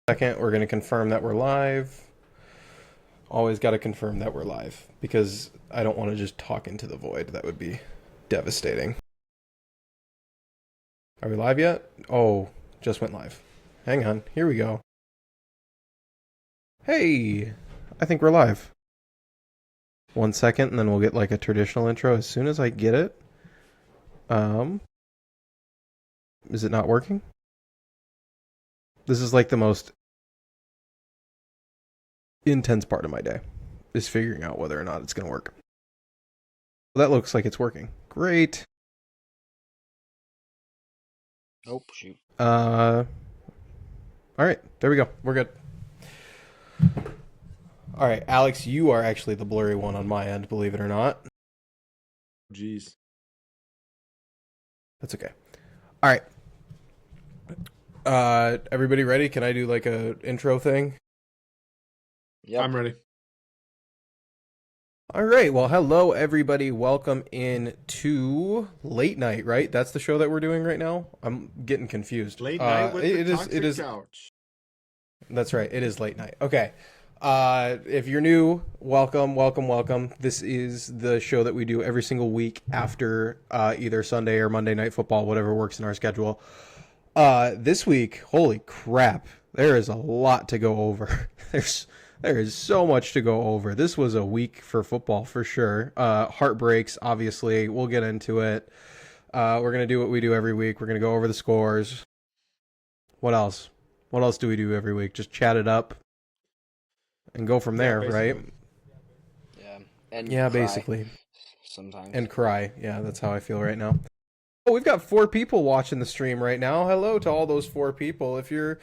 Second, we're going to confirm that we're live. Always got to confirm that we're live because I don't want to just talk into the void. That would be devastating. Are we live yet? Oh, just went live. Hang on. Here we go. Hey, I think we're live. 1 second, and then we'll get like a traditional intro as soon as I get it. Is it not working? This is like the most intense part of my day, is figuring out whether or not it's going to work. That looks like it's working. Great. Oh, shoot. All right, there we go. We're good. All right, Alex, you are actually the blurry one on my end, believe it or not. Jeez. That's okay. All right. Everybody ready? Can I do like a intro thing? Yep. I'm ready. All right. Well, hello everybody. Welcome in to Late Night, right? That's the show that we're doing right now. I'm getting confused. Late night with the toxic couch. That's right. It is Late Night. Okay. If you're new, welcome. This is the show that we do every single week after either Sunday or Monday Night Football, whatever works in our schedule. This week, holy crap, there is a lot to go over. There is so much to go over. This was a week for football for sure. Heartbreaks, obviously. We'll get into it. We're going to do what we do every week. We're going to go over the scores. What else? What else do we do every week? Just chat it up and go from there, right? Yeah. And yeah, cry basically. sometimes. And cry. Yeah, that's how I feel right now. Oh, we've got 4 people watching the stream right now. Hello to all those 4 people. If you're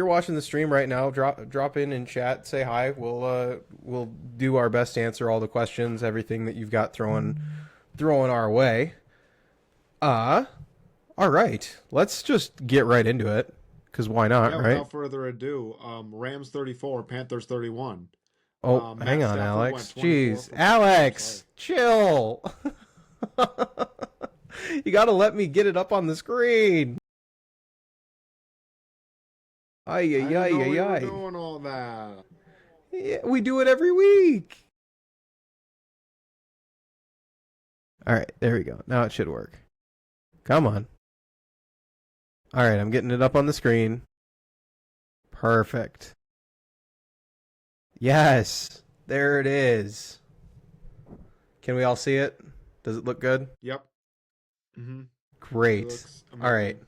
watching the stream right now, drop in chat, say hi. We'll do our best to answer all the questions, everything that you've got throwing our way. All right. Let's just get right into it, because why not, right? Without further ado, Rams 34, Panthers 31. Oh, hang on, Stafford Alex. went 24 Jeez, for- Alex, chill. You gotta let me get it up on the screen. I didn't know we were doing all that. Yeah, we do it every week. All right, there we go. Now it should work. Come on. All right, I'm getting it up on the screen. Perfect. Yes, there it is. Can we all see it? Does it look good? Yep. Mm-hmm. Great. All right.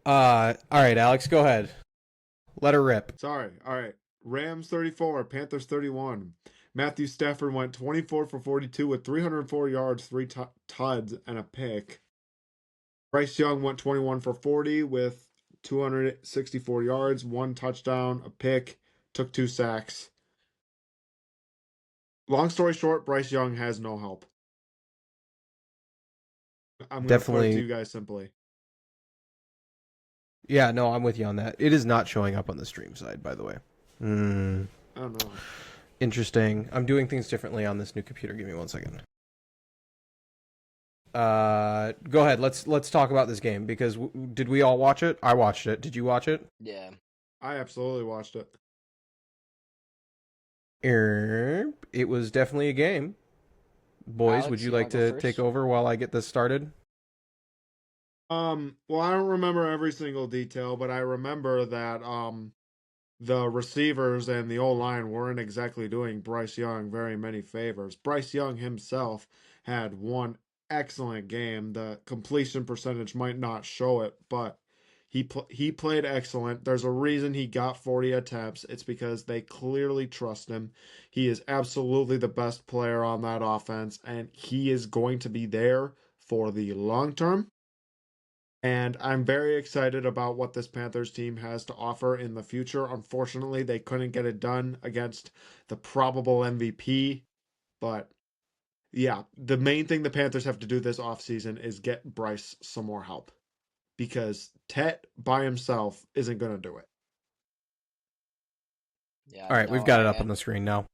All right, Alex, go ahead. Let her rip. Sorry. All right. Rams 34, Panthers 31. Matthew Stafford went 24 for 42 with 304 yards, 3 tuds, and a pick. Bryce Young went 21 for 40 with 264 yards, 1 touchdown, a pick, took 2 sacks. Long story short, Bryce Young has no help. I'm going to put it to you guys simply. Yeah, no, I'm with you on that. It is not showing up on the stream side, by the way. I don't know. Interesting. I'm doing things differently on this new computer. Give me 1 second. Go ahead. Let's talk about this game, because did we all watch it? I watched it. Did you watch it? Yeah. I absolutely watched it. It was definitely a game. Boys, Alex, would you you like wanna go to first? take over while I get this started? Well, I don't remember every single detail, but I remember that the receivers and the O-line weren't exactly doing Bryce Young very many favors. Bryce Young himself had one excellent game. The completion percentage might not show it, but he played excellent. There's a reason he got 40 attempts. It's because they clearly trust him. He is absolutely the best player on that offense, and he is going to be there for the long term. And I'm very excited about what this Panthers team has to offer in the future. Unfortunately, they couldn't get it done against the probable MVP. But yeah, the main thing the Panthers have to do this offseason is get Bryce some more help. Because Tet by himself isn't going to do it. Yeah. All right, no, we've got it up on the screen now.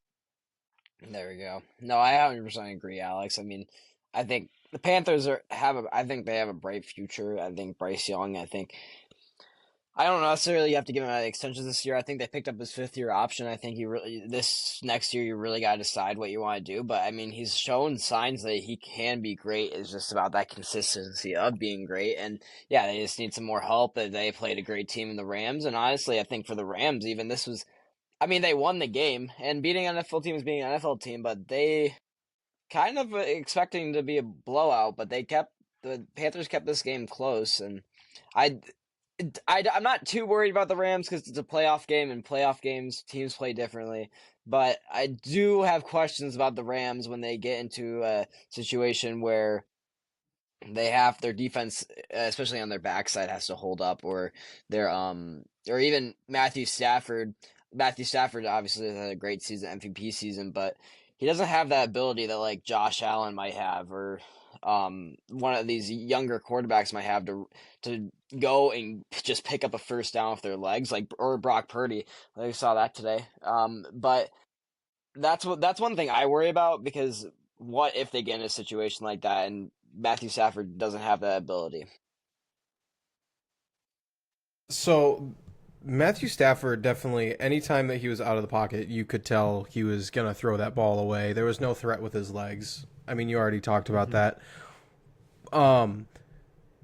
There we go. No, I 100% agree, Alex. I mean, I think the Panthers I think they have a bright future. I think Bryce Young, I don't necessarily have to give him an extension this year. I think they picked up his 5th-year option. I think this next year you really got to decide what you want to do. But I mean, he's shown signs that he can be great. It's just about that consistency of being great. And yeah, they just need some more help. They played a great team in the Rams, and honestly, I think for the Rams, even this was. I mean, they won the game, and beating an NFL team is beating an NFL team, but they kind of expecting to be a blowout, but the Panthers kept this game close, and I I'm not too worried about the Rams because it's a playoff game, and playoff games teams play differently. But I do have questions about the Rams when they get into a situation where they have their defense, especially on their backside, has to hold up, or their or even Matthew Stafford. Matthew Stafford obviously had a great season, MVP season, but he doesn't have that ability that like Josh Allen might have, or one of these younger quarterbacks might have to go and just pick up a first down with their legs, like or Brock Purdy. I saw that today. But that's one thing I worry about, because what if they get in a situation like that and Matthew Stafford doesn't have that ability? So Matthew Stafford definitely, anytime that he was out of the pocket, you could tell he was going to throw that ball away. There was no threat with his legs. I mean, you already talked about that.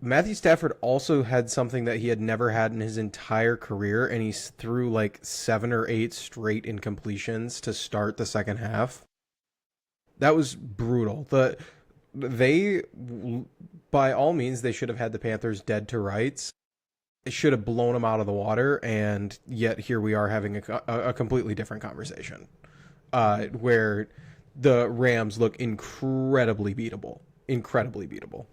Matthew Stafford also had something that he had never had in his entire career, and he threw like 7 or 8 straight incompletions to start the second half. That was brutal. They, by all means, they should have had the Panthers dead to rights. It should have blown them out of the water, and yet here we are having a completely different conversation, where the Rams look incredibly beatable. Incredibly beatable.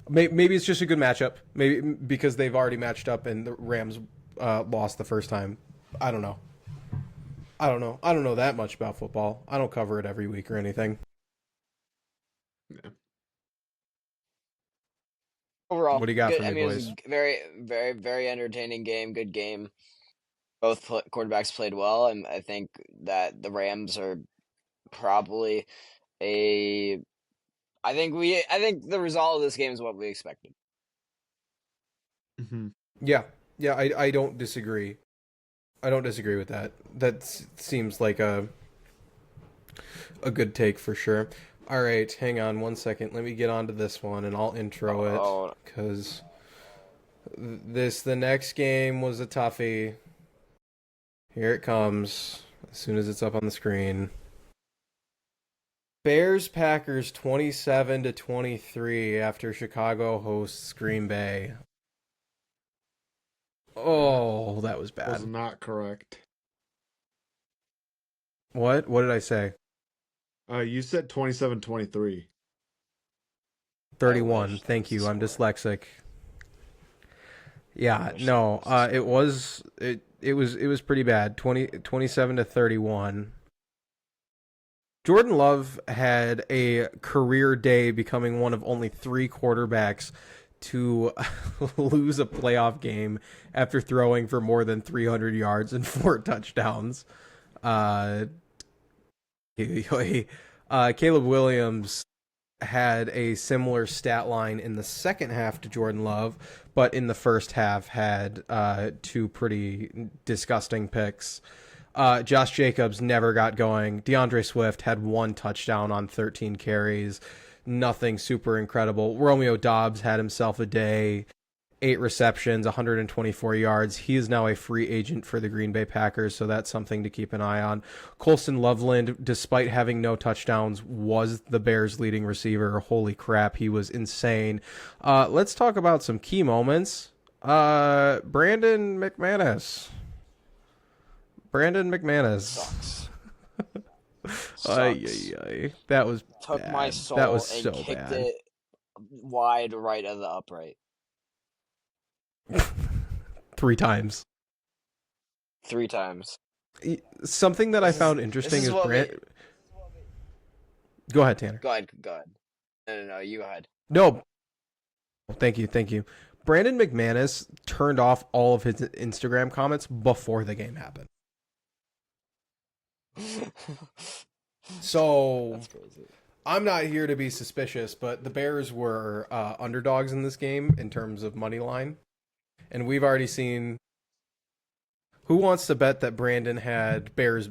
Maybe it's just a good matchup. Maybe because they've already matched up and the Rams lost the first time. I don't know. I don't know that much about football. I don't cover it every week or anything. Yeah. Overall, What do you got good. for I me, mean, it was boys? a very, very, very entertaining game. Good game. Both quarterbacks played well, and I think that the Rams are probably a. I think the result of this game is what we expected. Mm-hmm. Yeah, yeah. I don't disagree. I don't disagree with that. That seems like a good take for sure. All right, hang on one second. Let me get onto this one, and I'll intro Oh, it because the next game was a toughie. Here it comes as soon as it's up on the screen. Bears Packers 27-23 after Chicago hosts Green Bay. Oh, that was bad. Was not correct. What? What did I say? You said 27-23. 31. Thank you. I'm dyslexic. Yeah, no. It was pretty bad. 27-31. Jordan Love had a career day, becoming one of only 3 quarterbacks to lose a playoff game after throwing for more than 300 yards and 4 touchdowns. Caleb Williams had a similar stat line in the second half to Jordan Love, but in the first half had 2 pretty disgusting picks. Josh Jacobs never got going. DeAndre Swift had 1 touchdown on 13 carries. Nothing super incredible. Romeo Doubs had himself a day. 8 receptions, 124 yards. He is now a free agent for the Green Bay Packers, so that's something to keep an eye on. Colston Loveland, despite having no touchdowns, was the Bears' leading receiver. Holy crap, he was insane. Let's talk about some key moments. Brandon McManus. sucks. That was Took bad. my soul That was and so kicked bad. it wide right of the upright 3 times. 3 times. Something that I found interesting is Go ahead, Tanner. Go ahead. No, you go ahead. No. Thank you. Brandon McManus turned off all of his Instagram comments before the game happened. So That's crazy. I'm not here to be suspicious, but the Bears were underdogs in this game in terms of money line. and we've already seen. Who wants to bet that Brandon had Bears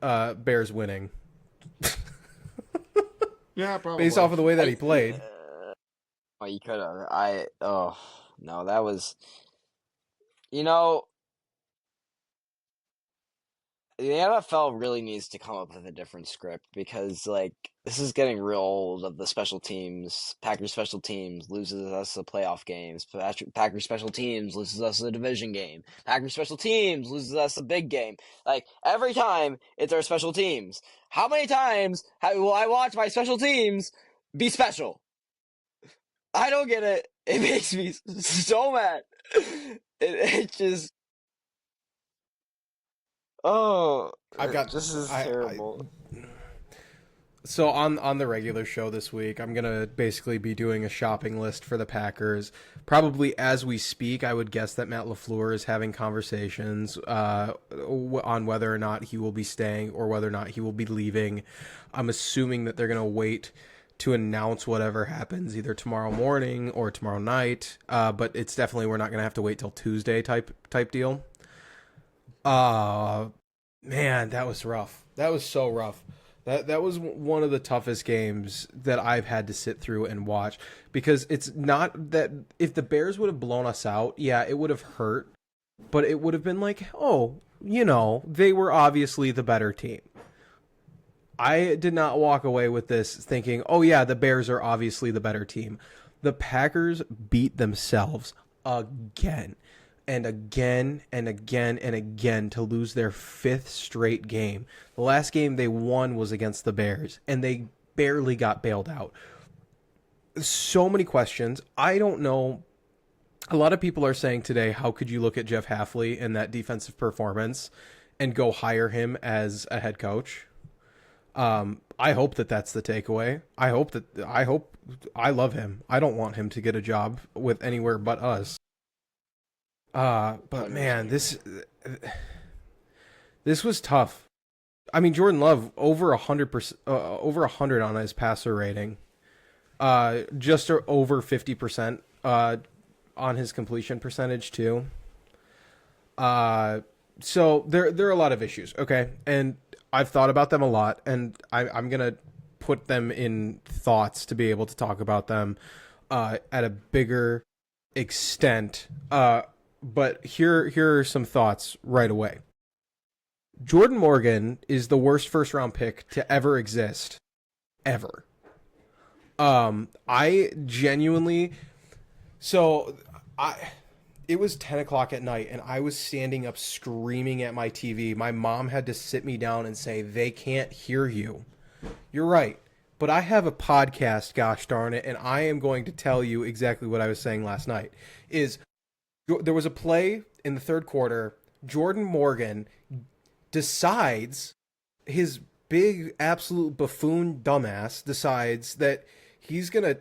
winning? Yeah, probably. Based off of the way that he played. Oh, you could have. Oh, no, that was. You know, the NFL really needs to come up with a different script because, like, this is getting real old of the special teams. Packers special teams loses us the playoff games. Packers special teams loses us the division game. Packers special teams loses us a big game. Like, every time it's our special teams. How many times will I watch my special teams be special? I don't get it. It makes me so mad. It just... Oh, this is terrible. So on the regular show this week, I'm gonna basically be doing a shopping list for the Packers. Probably as we speak, I would guess that Matt LaFleur is having conversations on whether or not he will be staying or whether or not he will be leaving. I'm assuming that they're gonna wait to announce whatever happens either tomorrow morning or tomorrow night. But it's definitely, we're not gonna have to wait till Tuesday type deal. Man, that was rough. That was so rough. That was one of the toughest games that I've had to sit through and watch, because it's not that if the Bears would have blown us out, yeah, it would have hurt, but it would have been like, oh, they were obviously the better team. I did not walk away with this thinking, oh yeah, the Bears are obviously the better team. The Packers beat themselves again and again and again and again to lose their 5th straight game. The last game they won was against the Bears, and they barely got bailed out. So many questions. I don't know. A lot of people are saying today, how could you look at Jeff Hafley and that defensive performance and go hire him as a head coach? I hope that that's the takeaway. I love him. I don't want him to get a job with anywhere but us. But man, this was tough. I mean, Jordan Love over 100%, over 100 on his passer rating, just over 50% on his completion percentage too. So there are a lot of issues. Okay, and I've thought about them a lot, and I'm gonna put them in thoughts to be able to talk about them at a bigger extent. But here are some thoughts right away. Jordan Morgan is the worst first-round pick to ever exist, ever. I genuinely... It was 10 o'clock at night, and I was standing up screaming at my TV. My mom had to sit me down and say, they can't hear you. You're right. But I have a podcast, gosh darn it, and I am going to tell you exactly what I was saying last night. There was a play in the third quarter. Jordan Morgan decides, his big absolute buffoon dumbass decides that he's going to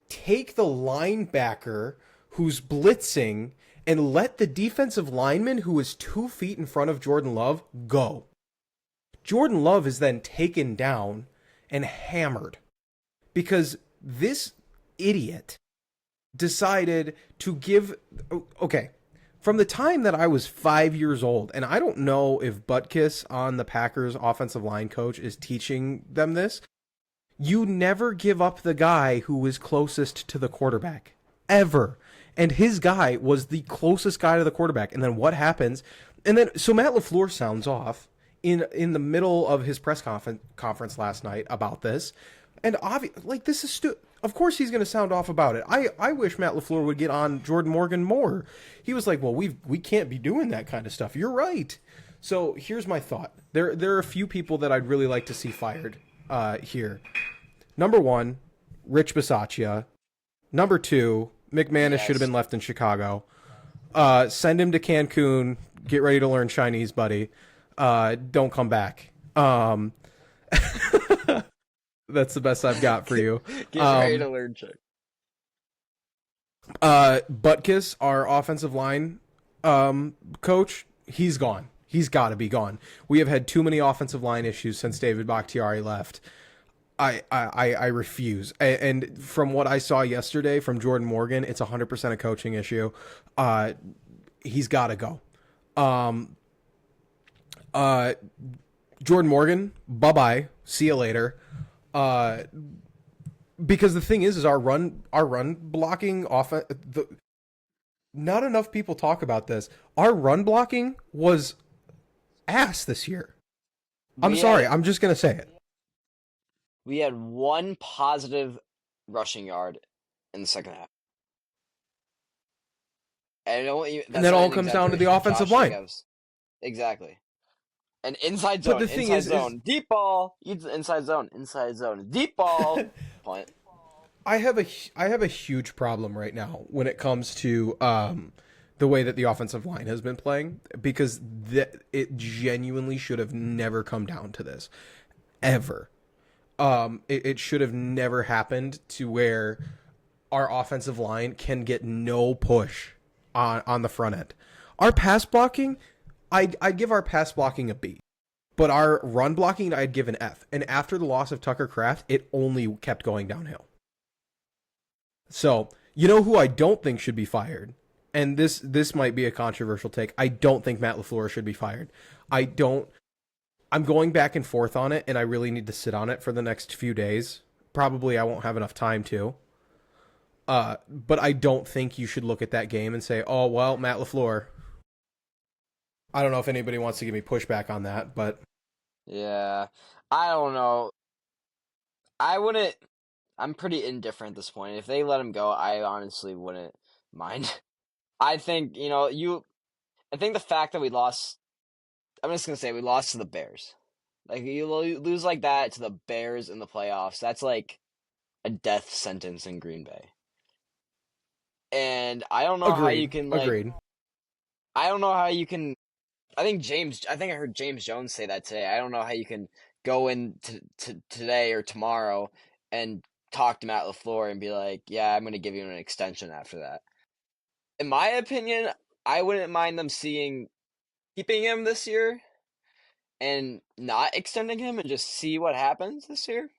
take the linebacker who's blitzing and let the defensive lineman who is 2 feet in front of Jordan Love go. Jordan Love is then taken down and hammered because this idiot decided to give... Okay, from the time that I was 5 years old, and I don't know if Butkus on the Packers offensive line coach is teaching them this, you never give up the guy who is closest to the quarterback. Ever. And his guy was the closest guy to the quarterback. And then what happens? And then, so Matt LaFleur sounds off in the middle of his press conference last night about this. And this is of course he's going to sound off about it. I wish Matt LaFleur would get on Jordan Morgan more. He was like, well, we can't be doing that kind of stuff. You're right. So here's my thought. There are a few people that I'd really like to see fired here. Number 1, Rich Bisaccia. Number 2, McManus should have been left in Chicago. Send him to Cancun. Get ready to learn Chinese, buddy. Don't come back. That's the best I've got for you. Get ready to learn Czech. Butkus, our offensive line coach, he's gone. He's got to be gone. We have had too many offensive line issues since David Bakhtiari left. I refuse. And from what I saw yesterday from Jordan Morgan, it's 100% a coaching issue. He's got to go. Jordan Morgan, bye-bye. See you later. Because the thing is our run blocking offense. Not enough people talk about this. Our run blocking was ass this year. I'm sorry. I'm just gonna say it. We had one positive rushing yard in the second half. And that all comes down to the offensive line. Jacobs. Exactly. And inside zone. But the thing is deep ball. Inside zone. Deep ball. Point. I have a huge problem right now when it comes to the way that the offensive line has been playing, because it genuinely should have never come down to this, ever. It should have never happened to where our offensive line can get no push on the front end. Our pass blocking, I'd give our pass blocking a B, but our run blocking I'd give an F. And after the loss of Tucker Kraft, it only kept going downhill. So, you know who I don't think should be fired? And this might be a controversial take. I don't think Matt LaFleur should be fired. I'm going back and forth on it, and I really need to sit on it for the next few days. Probably I won't have enough time to. But I don't think you should look at that game and say, oh, well, Matt LaFleur. I don't know if anybody wants to give me pushback on that, but... Yeah, I don't know. I'm pretty indifferent at this point. If they let him go, I honestly wouldn't mind. I think, I think the fact that we lost, I'm just going to say we lost to the Bears. Like, you lose like that to the Bears in the playoffs, that's like a death sentence in Green Bay. And I don't know how you can, Agreed. I don't know how you can, I think I heard James Jones say that today. I don't know how you can go in to today or tomorrow and talk to Matt LaFleur and be like, yeah, I'm going to give you an extension after that. In my opinion, I wouldn't mind them keeping him this year and not extending him and just see what happens this year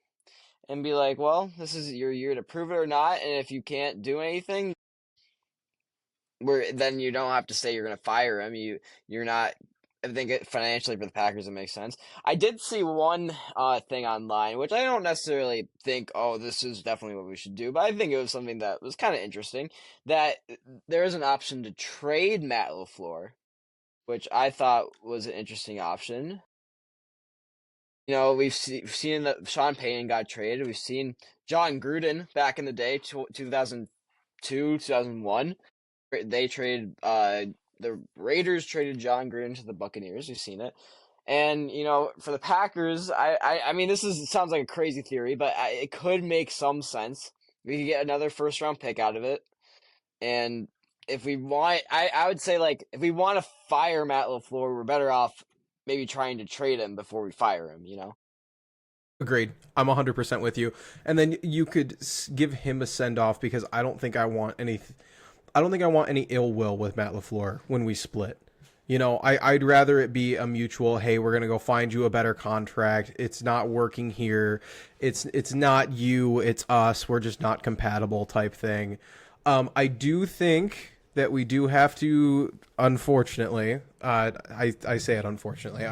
and be like, well, this is your year to prove it or not. And if you can't do anything, then you don't have to say you're going to fire him. You're not. I think financially for the Packers it makes sense. I did see one thing online, which I don't necessarily think, oh, this is definitely what we should do, but I think it was something that was kind of interesting, that there is an option to trade Matt LaFleur, which I thought was an interesting option. We've seen that Sean Payton got traded. We've seen John Gruden back in the day, 2002, 2001. They traded the Raiders traded John Gruden to the Buccaneers. We've seen it. And, for the Packers, I mean, sounds like a crazy theory, but it could make some sense. We could get another first-round pick out of it. And if we want, I would say, like, if we want to fire Matt LaFleur, we're better off maybe trying to trade him before we fire him, Agreed. I'm 100% with you. And then you could give him a send-off, because I don't think I want any ill will with Matt LaFleur when we split. I'd rather it be a mutual, hey, we're going to go find you a better contract. It's not working here. It's not you, it's us. We're just not compatible type thing. I do think that we do have to, unfortunately, I say it unfortunately,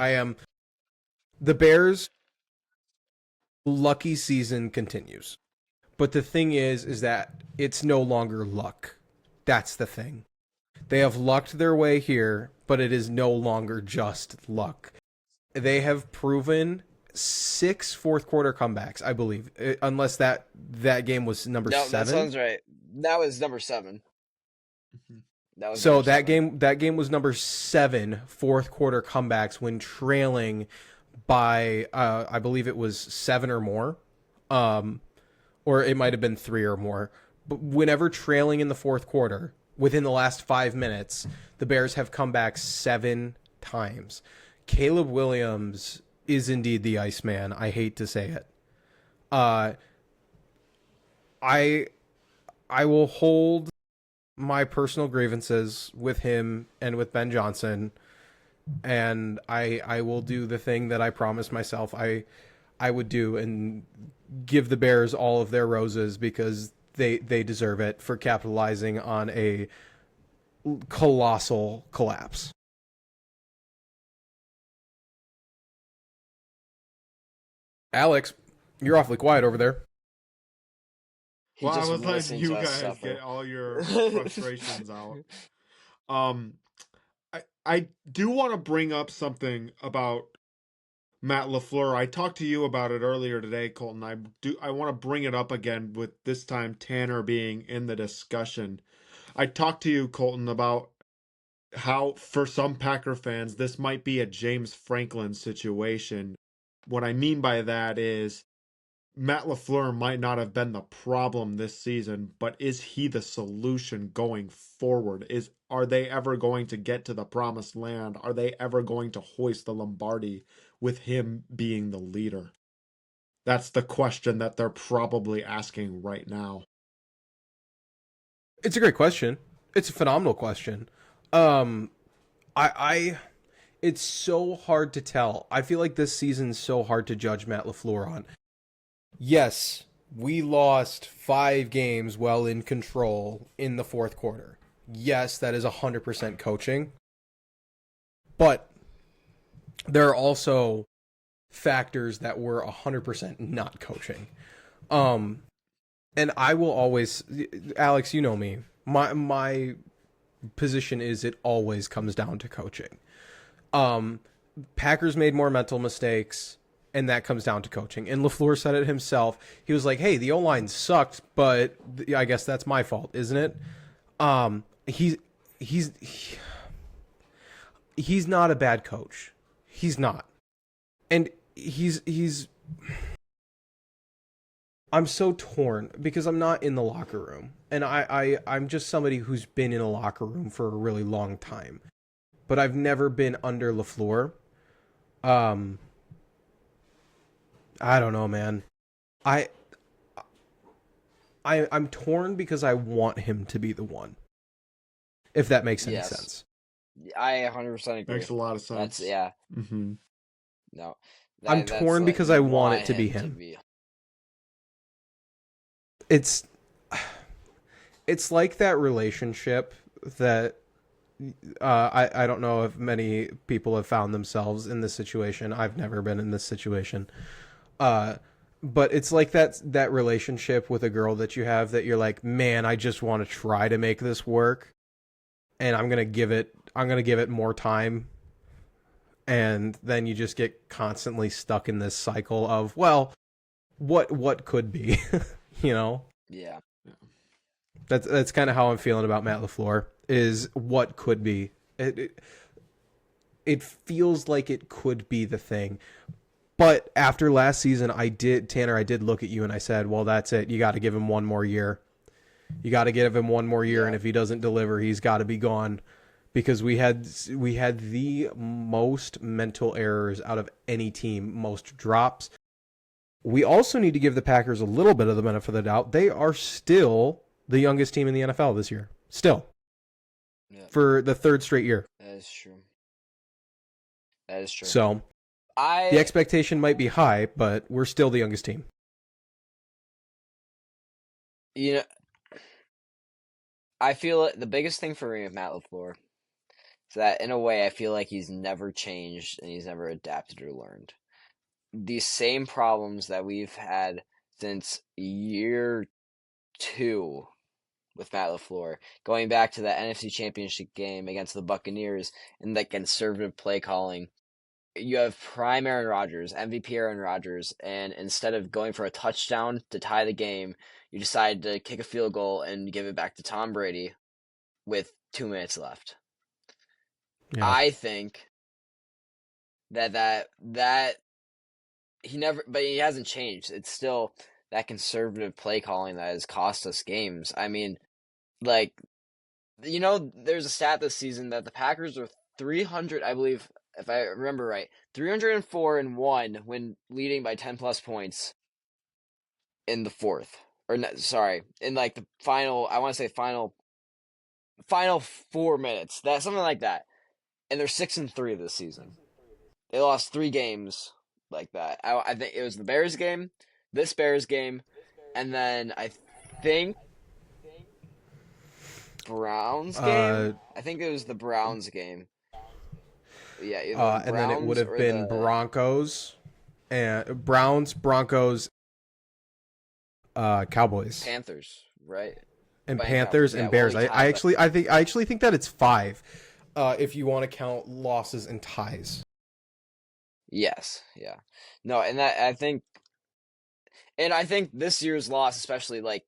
the Bears' lucky season continues. But the thing is that it's no longer luck. That's the thing. They have lucked their way here, but it is no longer just luck. They have proven 6 fourth quarter comebacks, I believe, unless that game was number 7. That sounds right. That was number 7. That game was number 7 fourth quarter comebacks when trailing by I believe it was 7 or more, or it might have been 3 or more. But whenever trailing in the fourth quarter, within the last 5 minutes, the Bears have come back 7 times. Caleb Williams is indeed the Iceman. I hate to say it. I will hold my personal grievances with him and with Ben Johnson, and I will do the thing that I promised myself. I would do and give the Bears all of their roses because they deserve it for capitalizing on a colossal collapse. Alex, you're awfully quiet over there. Well, I just was letting listening you to us guys suffer. get all your frustrations out. I do want to bring up something about Matt LaFleur. I talked to you about it earlier today, Colton. I want to bring it up again with this time Tanner being in the discussion. I talked to you, Colton, about how for some Packer fans this might be a James Franklin situation. What I mean by that is Matt LaFleur might not have been the problem this season, but is he the solution going forward? Are they ever going to get to the promised land? Are they ever going to hoist the Lombardi with him being the leader? That's the question that they're probably asking right now. It's a great question. It's a phenomenal question. I it's so hard to tell. I feel like this season's so hard to judge Matt LaFleur on. Yes, we lost 5 games well in control in the fourth quarter. Yes, that is 100% coaching. But there are also factors that were 100% not coaching. And I will always, Alex, you know me. My position is it always comes down to coaching. Packers made more mental mistakes, and that comes down to coaching. And LaFleur said it himself. He was like, "Hey, the O-line sucked, but I guess that's my fault, isn't it?" He's not a bad coach. He's not, and he's. I'm so torn because I'm not in the locker room, and I'm just somebody who's been in a locker room for a really long time, but I've never been under LaFleur. I don't know, man. I'm torn because I want him to be the one. If that makes any Yes. sense. I 100% agree. Makes a lot of sense. That's yeah. Mm-hmm. No, I'm torn because I want it to be him. It's like that relationship that I don't know if many people have found themselves in this situation. I've never been in this situation. But it's like that relationship with a girl that you have that you're like, man, I just want to try to make this work, and I'm gonna give it more time, and then you just get constantly stuck in this cycle of, well, what could be, you know? Yeah. That's kind of how I'm feeling about Matt LaFleur, is what could be. It feels like it could be the thing. But after last season, Tanner, I did look at you and I said, well, that's it. You got to give him one more year. You got to give him one more year, and if he doesn't deliver, he's got to be gone. Because we had the most mental errors out of any team, most drops. We also need to give the Packers a little bit of the benefit of the doubt. They are still the youngest team in the NFL this year. Still. Yeah. For the 3rd straight year. That is true. That is true. So, the expectation might be high, but we're still the youngest team. You know, I feel the biggest thing for me with Matt LaFleur is that, in a way, I feel like he's never changed and he's never adapted or learned. These same problems that we've had since year 2 with Matt LaFleur, going back to that NFC Championship game against the Buccaneers and that conservative play calling. You have prime Aaron Rodgers, MVP Aaron Rodgers, and instead of going for a touchdown to tie the game, you decide to kick a field goal and give it back to Tom Brady with 2 minutes left. Yeah. I think that he hasn't changed. It's still that conservative play calling that has cost us games. I mean, like, there's a stat this season that the Packers are 300, I believe, if I remember right, 304-1 when leading by 10 plus points in the fourth. In like the final, I want to say final 4 minutes. Something like that. And they're 6-3 this season. They lost 3 games like that. I think it was the Bears game, this Bears game, and then I think Browns game. I think it was the Browns game. Yeah, either the And then it would Browns have or been Broncos and Broncos, Cowboys, Panthers, right? and Playing Panthers Cowboys. Yeah, and well, Bears. we I tied, but actually think that it's 5, if you want to count losses and ties. yes, yeah. No, and I think this year's loss, especially like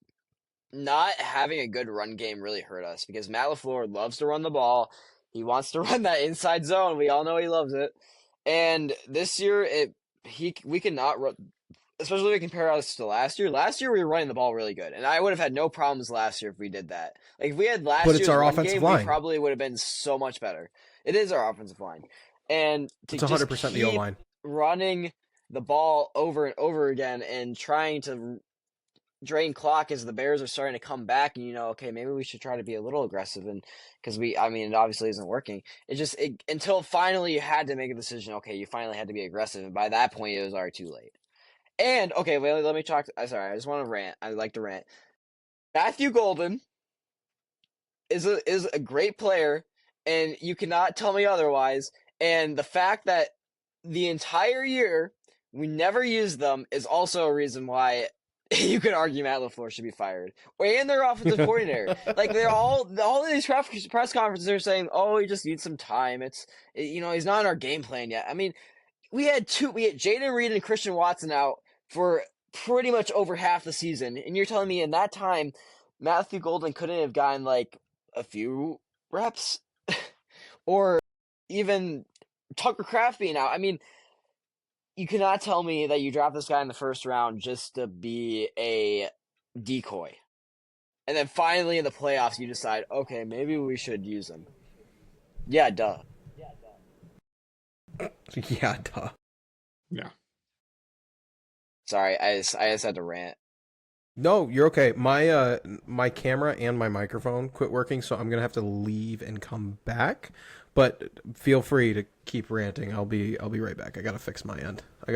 not having a good run game, really hurt us because Matt LaFleur loves to run the ball. He wants to run that inside zone. We all know he loves it. And this year, we cannot run, especially if we compare us to last year. Last year, we were running the ball really good, and I would have had no problems last year if we did that. Like if we had last But it's year's our run offensive game, line. we probably would have been so much better. It is our offensive line, and to It's just 100% the O keep line. running the ball over and over again and trying to drain clock as the Bears are starting to come back, and okay, maybe we should try to be a little aggressive, and because it obviously isn't working. Until finally you had to make a decision. Okay, you finally had to be aggressive, and by that point it was already too late. And okay, wait, let me talk. Sorry, I just want to rant. I like to rant. Matthew Golden is a great player, and you cannot tell me otherwise. And the fact that the entire year we never used them is also a reason why you could argue Matt LaFleur should be fired. And their offensive coordinator. Like they're all of these press conferences are saying, "Oh, he just needs some time. He's not in our game plan yet." I mean, we had Jaden Reed and Christian Watson out for pretty much over half the season, and you're telling me in that time Matthew Golden couldn't have gotten like a few reps or even Tucker Kraft being out. I mean, you cannot tell me that you draft this guy in the first round just to be a decoy. And then finally in the playoffs, you decide, okay, maybe we should use him. Yeah, duh. Yeah, duh. Yeah. Sorry, I just had to rant. No, you're okay. My camera and my microphone quit working, so I'm gonna have to leave and come back. But feel free to keep ranting. I'll be right back. I gotta fix my end. Be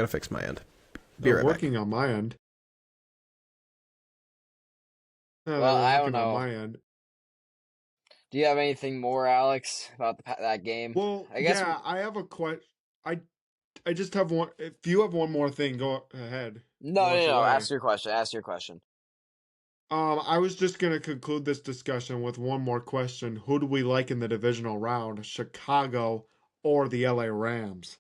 They're right working on my end. Well, I don't On know. my end. Do you have anything more, Alex, about that game? Well, I guess yeah, I have a question. I just have one. If you have one more thing, go ahead. No. Away. Ask your question. I was just gonna conclude this discussion with one more question. Who do we like in the divisional round? Chicago or the LA Rams?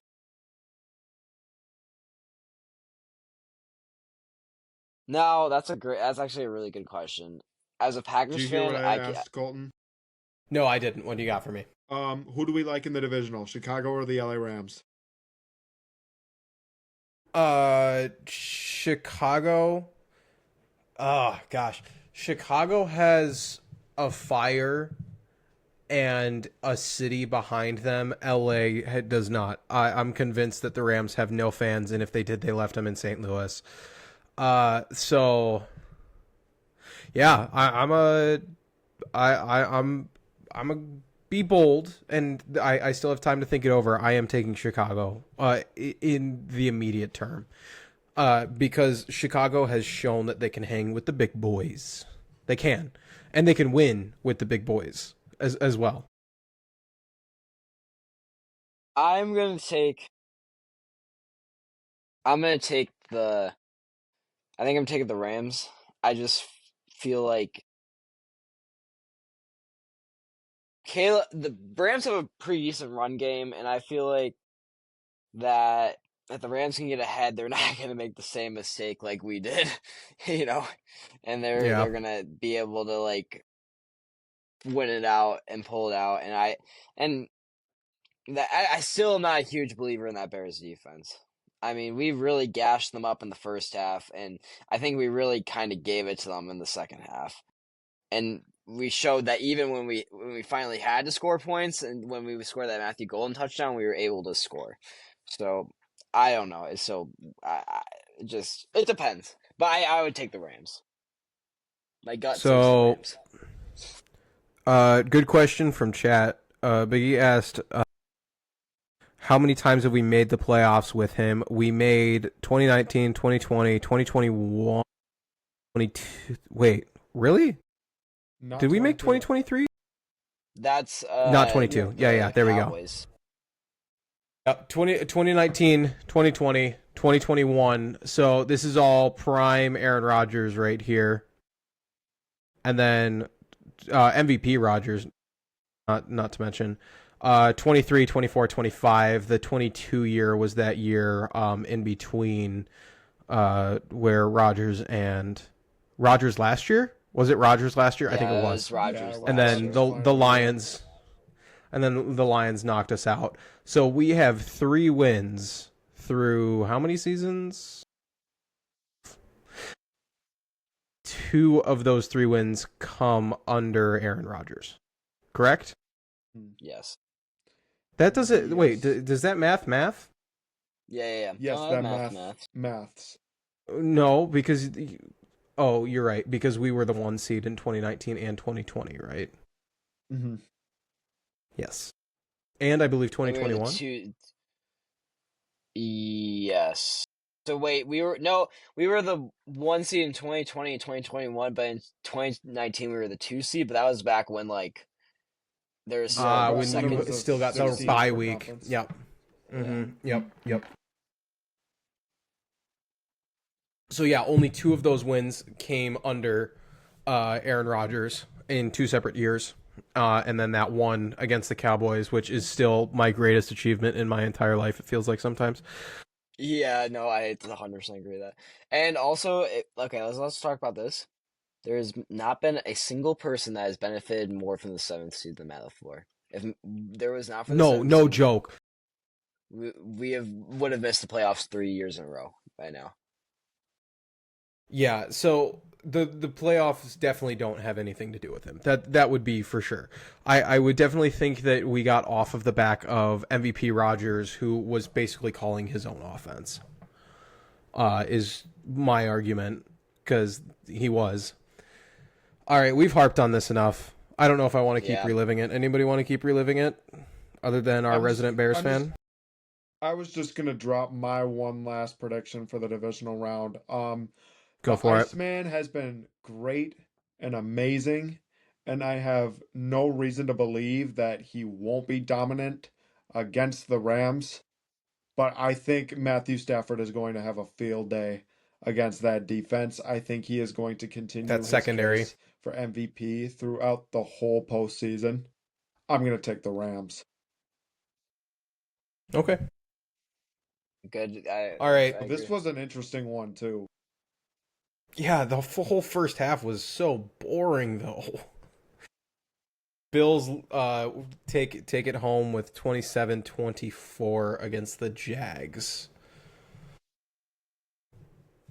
No, that's actually a really good question. As a Did Packers you hear fan, what I asked, Colton? No, I didn't. What do you got for me? Who do we like in the divisional? Chicago or the LA Rams? Chicago. Oh gosh, Chicago has a fire and a city behind them. LA does not. I'm convinced that the Rams have no fans, and if they did, they left them in St. Louis. So yeah, I'm a be bold, and I still have time to think it over. I am taking Chicago in the immediate term, because Chicago has shown that they can hang with the big boys. They can, and they can win with the big boys as well. I'm gonna take the. I think I'm taking the Rams. I just feel like the Rams have a pretty decent run game, and I feel like that if the Rams can get ahead, they're not gonna make the same mistake like we did, and they're gonna be able to like win it out and pull it out, and I still am not a huge believer in that Bears defense. I mean, we really gashed them up in the first half, and I think we really kind of gave it to them in the second half. And we showed that even when we finally had to score points, and when we scored that Matthew Golden touchdown, we were able to score. So I don't know. It depends. But I would take the Rams. My gut says the Rams. Good question from chat. Biggie asked, How many times have we made the playoffs with him? We made 2019, 2020, 2021, 22. Wait, really? Not Did we make 22. 2023? That's Not 22. Yeah, there we go. Cowboys. 2019, 2020, 2021. So this is all prime Aaron Rodgers right here. And then MVP Rodgers, not to mention. 23, 24, 25. The 22 year was that year in between where Rodgers last year? Was it Rodgers last year? Yeah, I think it was. Rodgers. And then the Lions, and then the Lions knocked us out. So we have 3 wins through how many seasons? 2 of those 3 wins come under Aaron Rodgers. Correct? Yes. That doesn't. Wait, does that math? Yeah. Yes, Oh, that maths. No, because. Oh, you're right. Because we were the 1 seed in 2019 and 2020, right? Mm-hmm. Yes. And I believe 2021. Yes. So wait, we were the 1 seed in 2020 and 2021, but in 2019 we were the 2 seed. But that was back when there's when second, we still got the bye week. Yep. Mm-hmm. Yep. So yeah, only 2 of those wins came under Aaron Rodgers in 2 separate years. And then that one against the Cowboys, which is still my greatest achievement in my entire life, it feels like sometimes. Yeah, no, I 100% agree with that. And also, okay, let's talk about this. There's not been a single person that has benefited more from the 7th seed than Matt LaFleur. If there was not for the 7th No seed, joke. we would have missed the playoffs 3 years in a row by now. Yeah, so the playoffs definitely don't have anything to do with him. That would be for sure. I would definitely think that we got off of the back of MVP Rodgers, who was basically calling his own offense. Is my argument, because he was. All right, we've harped on this enough. I don't know if I want to keep reliving it. Anybody want to keep reliving it, other than our resident Bears fan? I was just gonna drop my one last prediction for the divisional round. Go for it. Iceman has been great and amazing, and I have no reason to believe that he won't be dominant against the Rams. But I think Matthew Stafford is going to have a field day against that defense. I think he is going to continue That his secondary case for MVP throughout the whole postseason. I'm going to take the Rams. Okay. Good. All right. This was an interesting one, too. Yeah, the whole first half was so boring, though. Bills take it home with 27-24 against the Jags.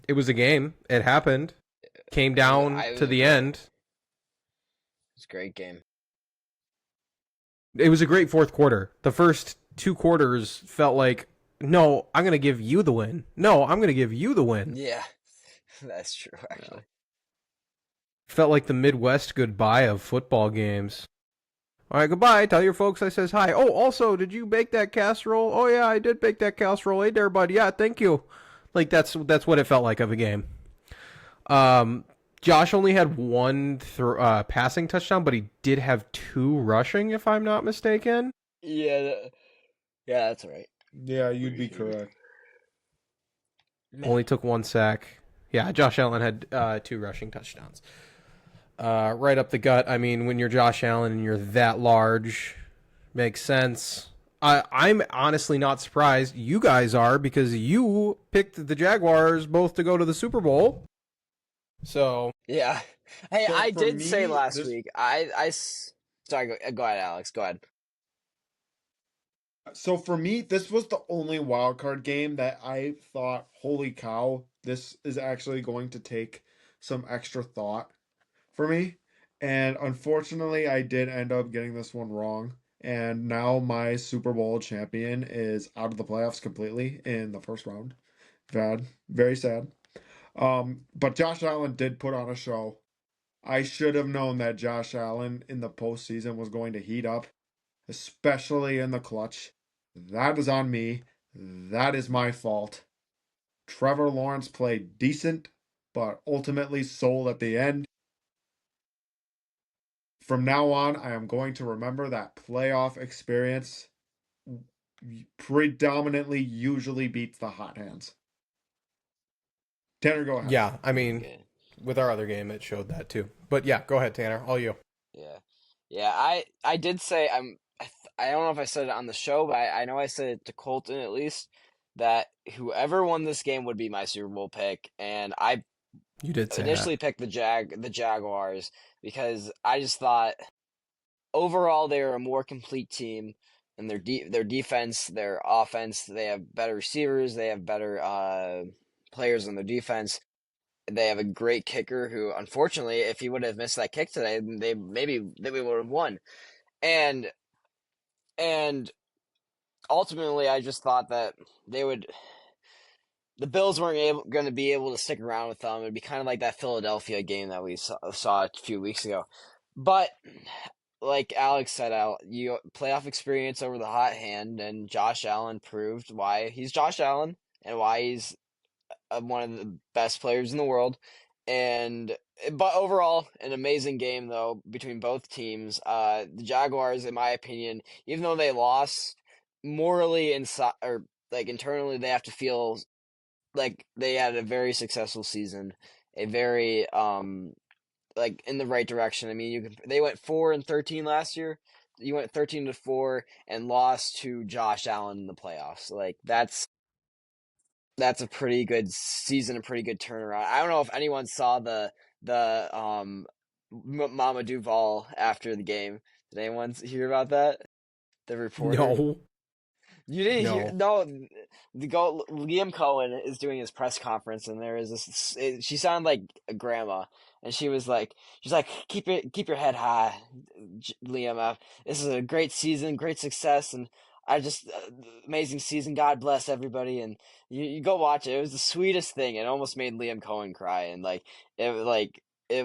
It was a game. It happened. Came down to the end. It's a great game. It was a great fourth quarter. The first 2 quarters felt like, no, I'm going to give you the win. No, I'm going to give you the win. Yeah, that's true, actually. Felt like the Midwest goodbye of football games. All right, goodbye. Tell your folks I says hi. Oh, also, did you bake that casserole? Oh, yeah, I did bake that casserole. Hey there, bud. Yeah, thank you. Like, that's what it felt like of a game. Josh only had 1 passing touchdown, but he did have 2 rushing, if I'm not mistaken. Yeah, that's right. Yeah, you'd be correct. Only took 1 sack. Yeah, Josh Allen had 2 rushing touchdowns. Right up the gut. I mean, when you're Josh Allen and you're that large, makes sense. I'm honestly not surprised. You guys are, because you picked the Jaguars both to go to the Super Bowl. So yeah. Hey, So I for did me, say last this- week. Sorry. Go ahead, Alex. Go ahead. So for me, this was the only wild card game that I thought, holy cow, this is actually going to take some extra thought for me. And unfortunately, I did end up getting this one wrong. And now my Super Bowl champion is out of the playoffs completely in the first round. Bad. Very sad. But Josh Allen did put on a show. I should have known that Josh Allen in the postseason was going to heat up, especially in the clutch. That is on me. That is my fault. Trevor Lawrence played decent, but ultimately sold at the end. From now on, I am going to remember that playoff experience predominantly usually beats the hot hands. Tanner, go ahead. Yeah, I mean, Okay. with our other game, it showed that too. But yeah, go ahead, Tanner. All you. Yeah. I did say I don't know if I said it on the show, but I know I said it to Colton at least that whoever won this game would be my Super Bowl pick, and I You did say initially that. picked the Jaguars because I just thought overall they were a more complete team, and their defense, their offense, they have better receivers, they have better players on their defense. They have a great kicker who, unfortunately, if he would have missed that kick today, they would have won. And and ultimately, I just thought that the Bills weren't going to be able to stick around with them. It'd be kind of like that Philadelphia game that we saw a few weeks ago. But like Alex said, you playoff experience over the hot hand, and Josh Allen proved why he's Josh Allen and why he's one of the best players in the world. But overall, an amazing game though between both teams. The Jaguars, in my opinion, even though they lost, morally inside or like internally, they have to feel like they had a very successful season, a very like in the right direction. I mean, they went 4-13 last year. You went 13-4 and lost to Josh Allen in the playoffs. Like that's a pretty good season, a pretty good turnaround. I don't know if anyone saw the Mama Duval after the game. Did anyone hear about that? The reporter. No. You didn't hear? No. No. Liam Cohen is doing his press conference, and there is this. She sounded like a grandma, and she's like, keep your head high, Liam. This is a great season, great success, and I just amazing season. God bless everybody, and you go watch it. It was the sweetest thing. It almost made Liam Cohen cry, and it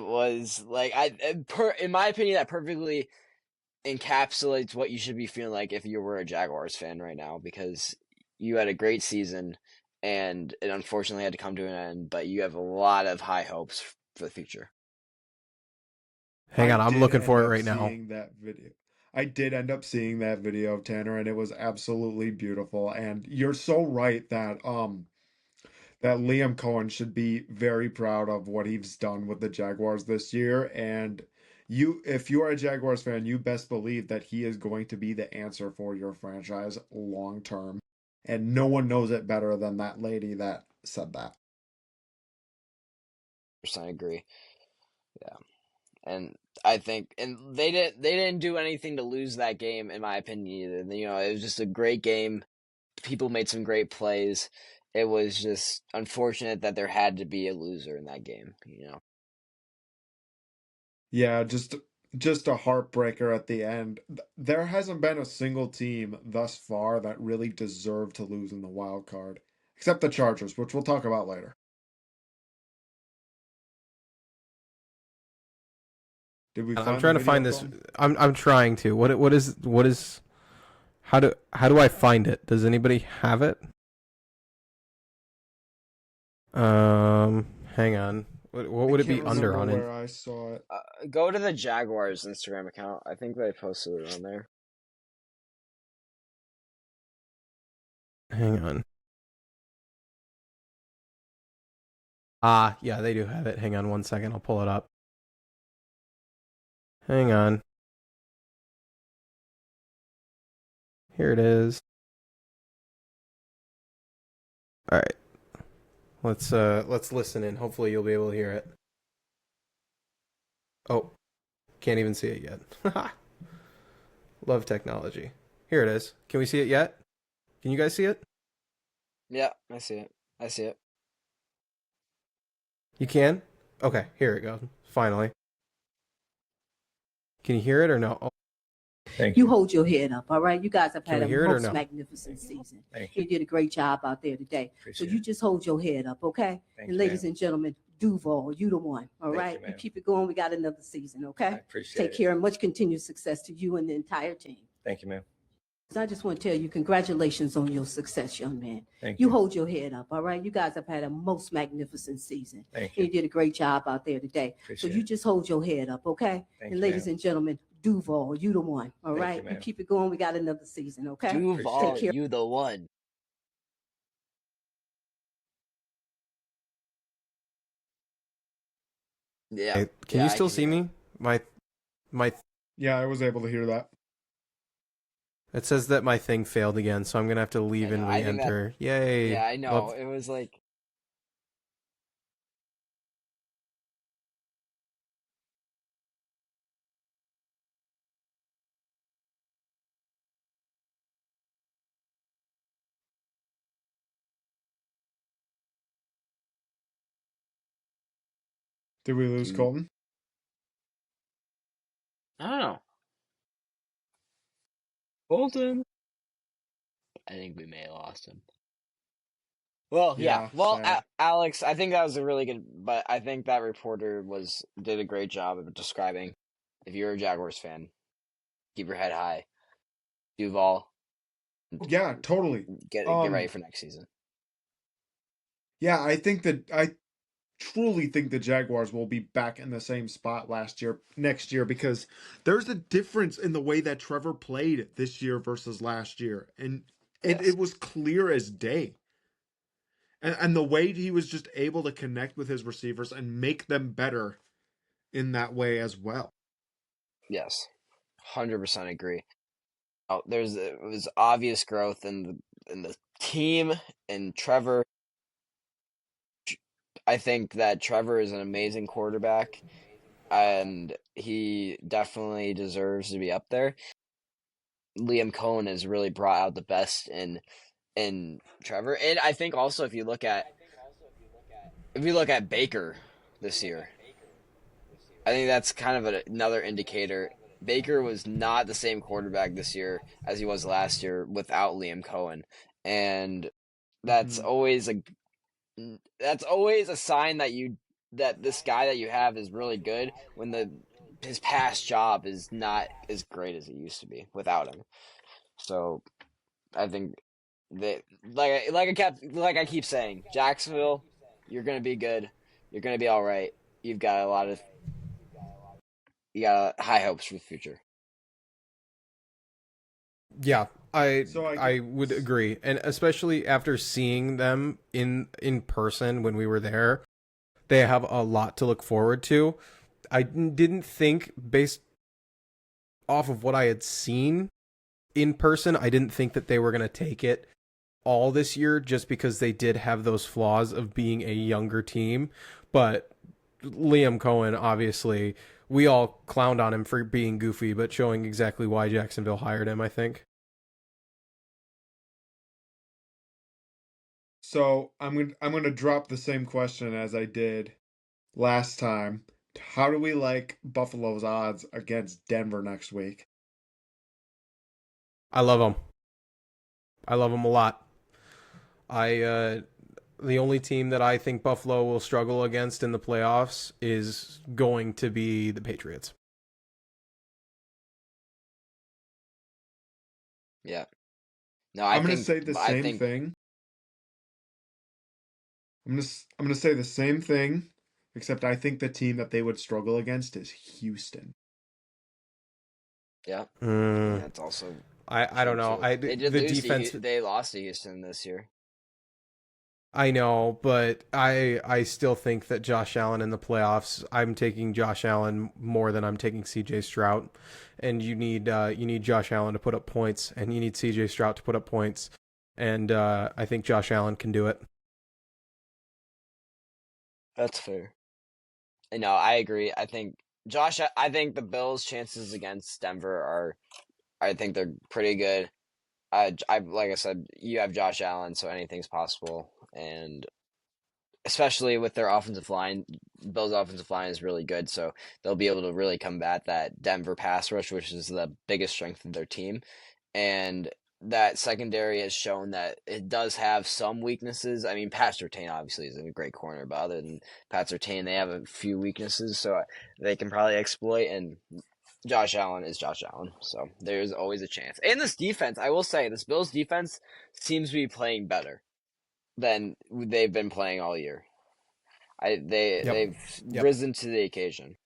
was like in my opinion, that perfectly encapsulates what you should be feeling like if you were a Jaguars fan right now, because you had a great season and it unfortunately had to come to an end, but you have a lot of high hopes for the future. Hang on, I'm did looking end for it up right now. seeing that video. I did end up seeing that video of Tanner, and it was absolutely beautiful. And you're so right that Liam Cohen should be very proud of what he's done with the Jaguars this year. And if you are a Jaguars fan, you best believe that he is going to be the answer for your franchise long term. And no one knows it better than that lady that said that. I agree. Yeah. And I think they didn't do anything to lose that game in my opinion either. You know, it was just a great game. People made some great plays. It was just unfortunate that there had to be a loser in that game, you know. Yeah, just a heartbreaker at the end. There hasn't been a single team thus far that really deserved to lose in the wild card, except the Chargers, which we'll talk about later. Did we I'm find the trying to video, find this. Colton? I'm trying to. What is how do I find it? Does anybody have it? Hang on. What would I it be can't under remember on it? where I saw it. Go to the Jaguars Instagram account. I think they posted it on there. Hang on. Yeah, they do have it. Hang on 1 second. I'll pull it up. Hang on. Here it is. All right. Let's listen in. Hopefully you'll be able to hear it. Oh, can't even see it yet. Love technology. Here it is. Can we see it yet? Can you guys see it? Yeah, I see it. I see it. You can? Okay, here it goes. Finally. Can you hear it or no? Oh, Thank You you. hold your head up, all right? You guys have Can had we a hear it or most no? magnificent season. Thank You you. did a great job out there today. So Appreciate you it. just hold your head up, okay? Thank And you, ladies ma'am. and gentlemen, Duval, you the one, all Thank you, right? You ma'am. keep it going. We got another season, I okay? appreciate Take it. care and much continued success to you and the entire team. Thank you, ma'am. I just want to tell you, congratulations on your success, young man. Thank You you. hold your head up, all right? You guys have had a most magnificent season. Thank You you. did a great job out there today. So Appreciate you it. just hold your head up, okay? Thank And you, ladies ma'am. and gentlemen, Duval, you the one, all Thank you, right? You ma'am. keep it going. We got another season, okay? Duval, Take care. you the one. Yeah. Hey, can Yeah, you I still can see hear me? My Yeah, I was able to hear that. it says that my thing failed again, so I'm gonna have to leave I and know, I think that- re-enter. Yay! Yeah, I know. Love- It was like Did we lose Colton? I don't know. Bolton. I think we may have lost him. Well, yeah. Yeah, Well, sad. Alex, I think that was a really good. But I think that reporter did a great job of describing. If you're a Jaguars fan, keep your head high. Duval, Yeah, totally. get ready for next season. Yeah, I truly think the Jaguars will be back in the same spot next year, because there's a difference in the way that Trevor played this year versus last year. And Yes. it was clear as day. And the way he was just able to connect with his receivers and make them better in that way as well. Yes, 100% agree. Oh, it was obvious growth in the team and Trevor. I think that Trevor is an amazing quarterback, and he definitely deserves to be up there. Liam Cohen has really brought out the best in Trevor, and I think also if you look at Baker this year, I think that's kind of another indicator. Baker was not the same quarterback this year as he was last year without Liam Cohen, and that's always a sign that this guy that you have is really good when his past job is not as great as it used to be without him. So I think that like I keep saying, Jacksonville, you're gonna be good. You're gonna be all right. You got high hopes for the future. Yeah, So I would agree, and especially after seeing them in person when we were there, they have a lot to look forward to. I didn't think, based off of what I had seen in person, I didn't think that they were going to take it all this year, just because they did have those flaws of being a younger team. But Liam Cohen, obviously, we all clowned on him for being goofy, but showing exactly why Jacksonville hired him, I think. So I'm gonna drop the same question as I did last time. How do we like Buffalo's odds against Denver next week? I love him. I love him a lot. The only team that I think Buffalo will struggle against in the playoffs is going to be the Patriots. Yeah. No, I'm gonna say the I same think thing. I'm gonna say the same thing, except I think the team that they would struggle against is Houston. yeah. Mm, That's also I don't know. They did the lose defense. they lost to Houston this year. I know, but I still think that Josh Allen in the playoffs. I'm taking Josh Allen more than I'm taking C.J. Stroud, and you need Josh Allen to put up points, and you need C.J. Stroud to put up points, and I think Josh Allen can do it. That's fair. No, I agree. I think the Bills' chances against Denver I think they're pretty good. Like I said, you have Josh Allen, so anything's possible, and especially with their offensive line, Bills' offensive line is really good, so they'll be able to really combat that Denver pass rush, which is the biggest strength of their team, and that secondary has shown that it does have some weaknesses. I mean, Pat Surtain obviously is a great corner, but other than Pat Surtain, they have a few weaknesses, so they can probably exploit. And Josh Allen is Josh Allen, so there's always a chance. And this defense, I will say, this Bills defense seems to be playing better than they've been playing all year. They've Yep. risen to the occasion.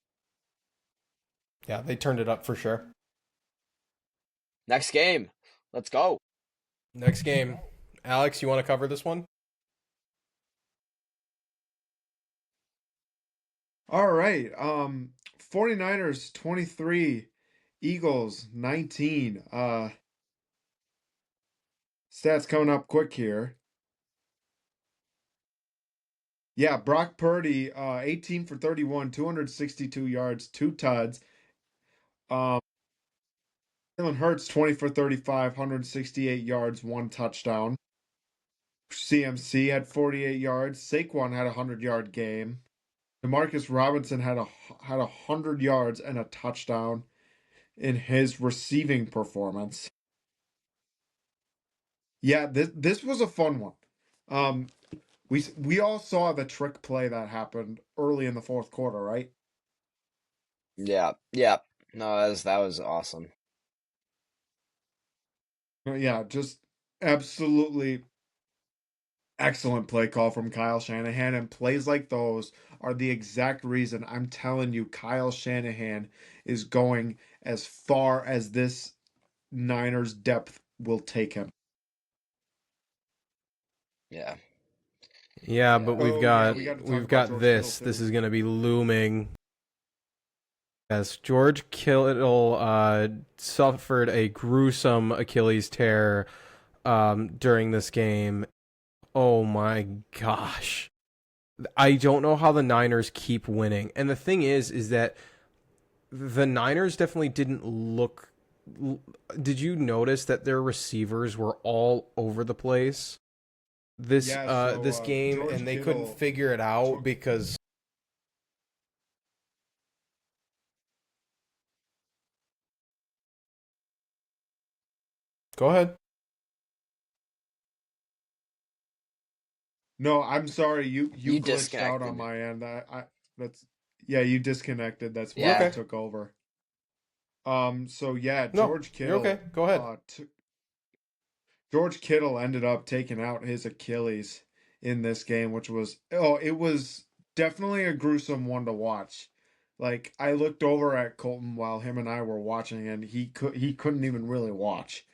Yeah, they turned it up for sure. Next game, let's go. Next game. Alex, you want to cover this one? All right. 49ers 23, Eagles 19. Stats coming up quick here. Yeah, Brock Purdy, 18 for 31, 262 yards, 2 tuds. Jalen Hurts, 20 for 35, 168 yards, 1 touchdown. CMC had 48 yards. Saquon had a 100-yard game. Demarcus Robinson had 100 yards and a touchdown in his receiving performance. Yeah, this was a fun one. We all saw the trick play that happened early in the fourth quarter, right? Yeah. No, that was awesome. Yeah, just absolutely excellent play call from Kyle Shanahan, and plays like those are the exact reason I'm telling you Kyle Shanahan is going as far as this Niners depth will take him. Yeah. Yeah, but Oh, yeah, we got to talk we've about got George this. Kittle, This too. is going to be looming. As George Kittle suffered a gruesome Achilles tear during this game. Oh my gosh. I don't know how the Niners keep winning. And the thing is that the Niners definitely didn't look. Did you notice that their receivers were all over the place this this game, George and they Kittle couldn't figure it out took- because. Go ahead. No, I'm sorry, you You glitched out disconnected. on my end. That's yeah, you disconnected. That's why Yeah. I Okay. took over. So yeah, No, you're okay. Go ahead. George Kittle ended up taking out his Achilles in this game, which was it was definitely a gruesome one to watch. Like I looked over at Colton while him and I were watching, and he couldn't even really watch.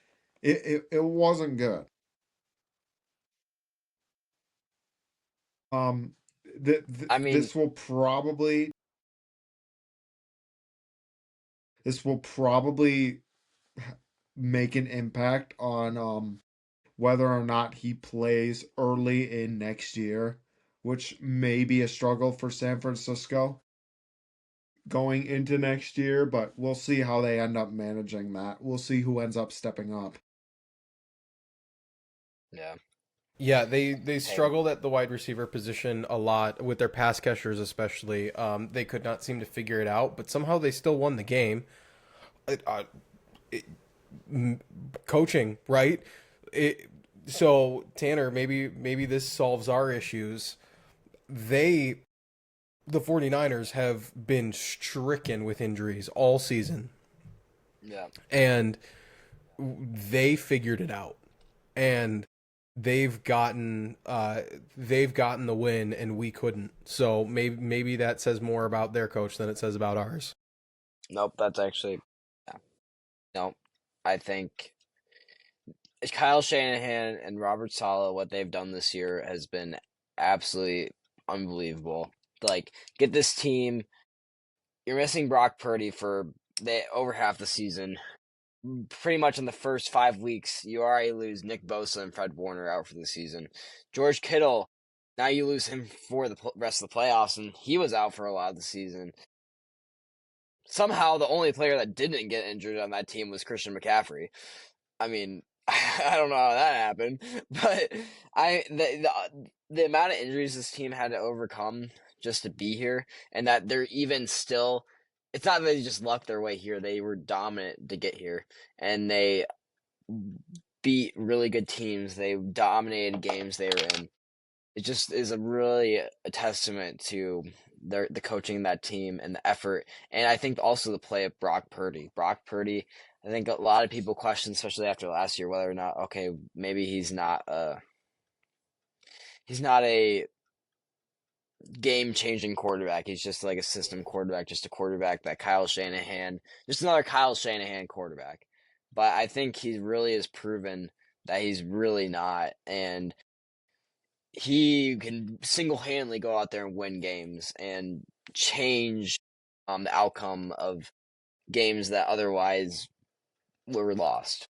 It wasn't good. Um, I mean, this will probably make an impact on whether or not he plays early in next year, which may be a struggle for San Francisco going into next year, but we'll see how they end up managing that. We'll see who ends up stepping up. yeah. Yeah, they struggled at the wide receiver position a lot with their pass catchers, especially. They could not seem to figure it out, but somehow they still won the game. It, coaching, right? So Tanner, maybe this solves our issues. The 49ers have been stricken with injuries all season, Yeah. and they figured it out, and they've gotten the win, and we couldn't. So maybe that says more about their coach than it says about ours. Nope, that's actually yeah. Nope. I think Kyle Shanahan and Robert Saleh, what they've done this year has been absolutely unbelievable. Like, get this team. You're missing Brock Purdy for over half the season. Pretty much in the first 5 weeks, you already lose Nick Bosa and Fred Warner out for the season. George Kittle, now you lose him for the rest of the playoffs, and he was out for a lot of the season. Somehow, the only player that didn't get injured on that team was Christian McCaffrey. I mean, I don't know how that happened, but the amount of injuries this team had to overcome just to be here, and that they're even still. It's not that they just lucked their way here; they were dominant to get here, and they beat really good teams. They dominated games they were in. it just is a testament to the coaching of that team and the effort, and I think also the play of Brock Purdy. Brock Purdy, I think a lot of people question, especially after last year, whether or not maybe he's not a game-changing quarterback. He's just like a system quarterback, just a quarterback that just another Kyle Shanahan quarterback. But I think he really has proven that he's really not, and he can single-handedly go out there and win games and change the outcome of games that otherwise were lost.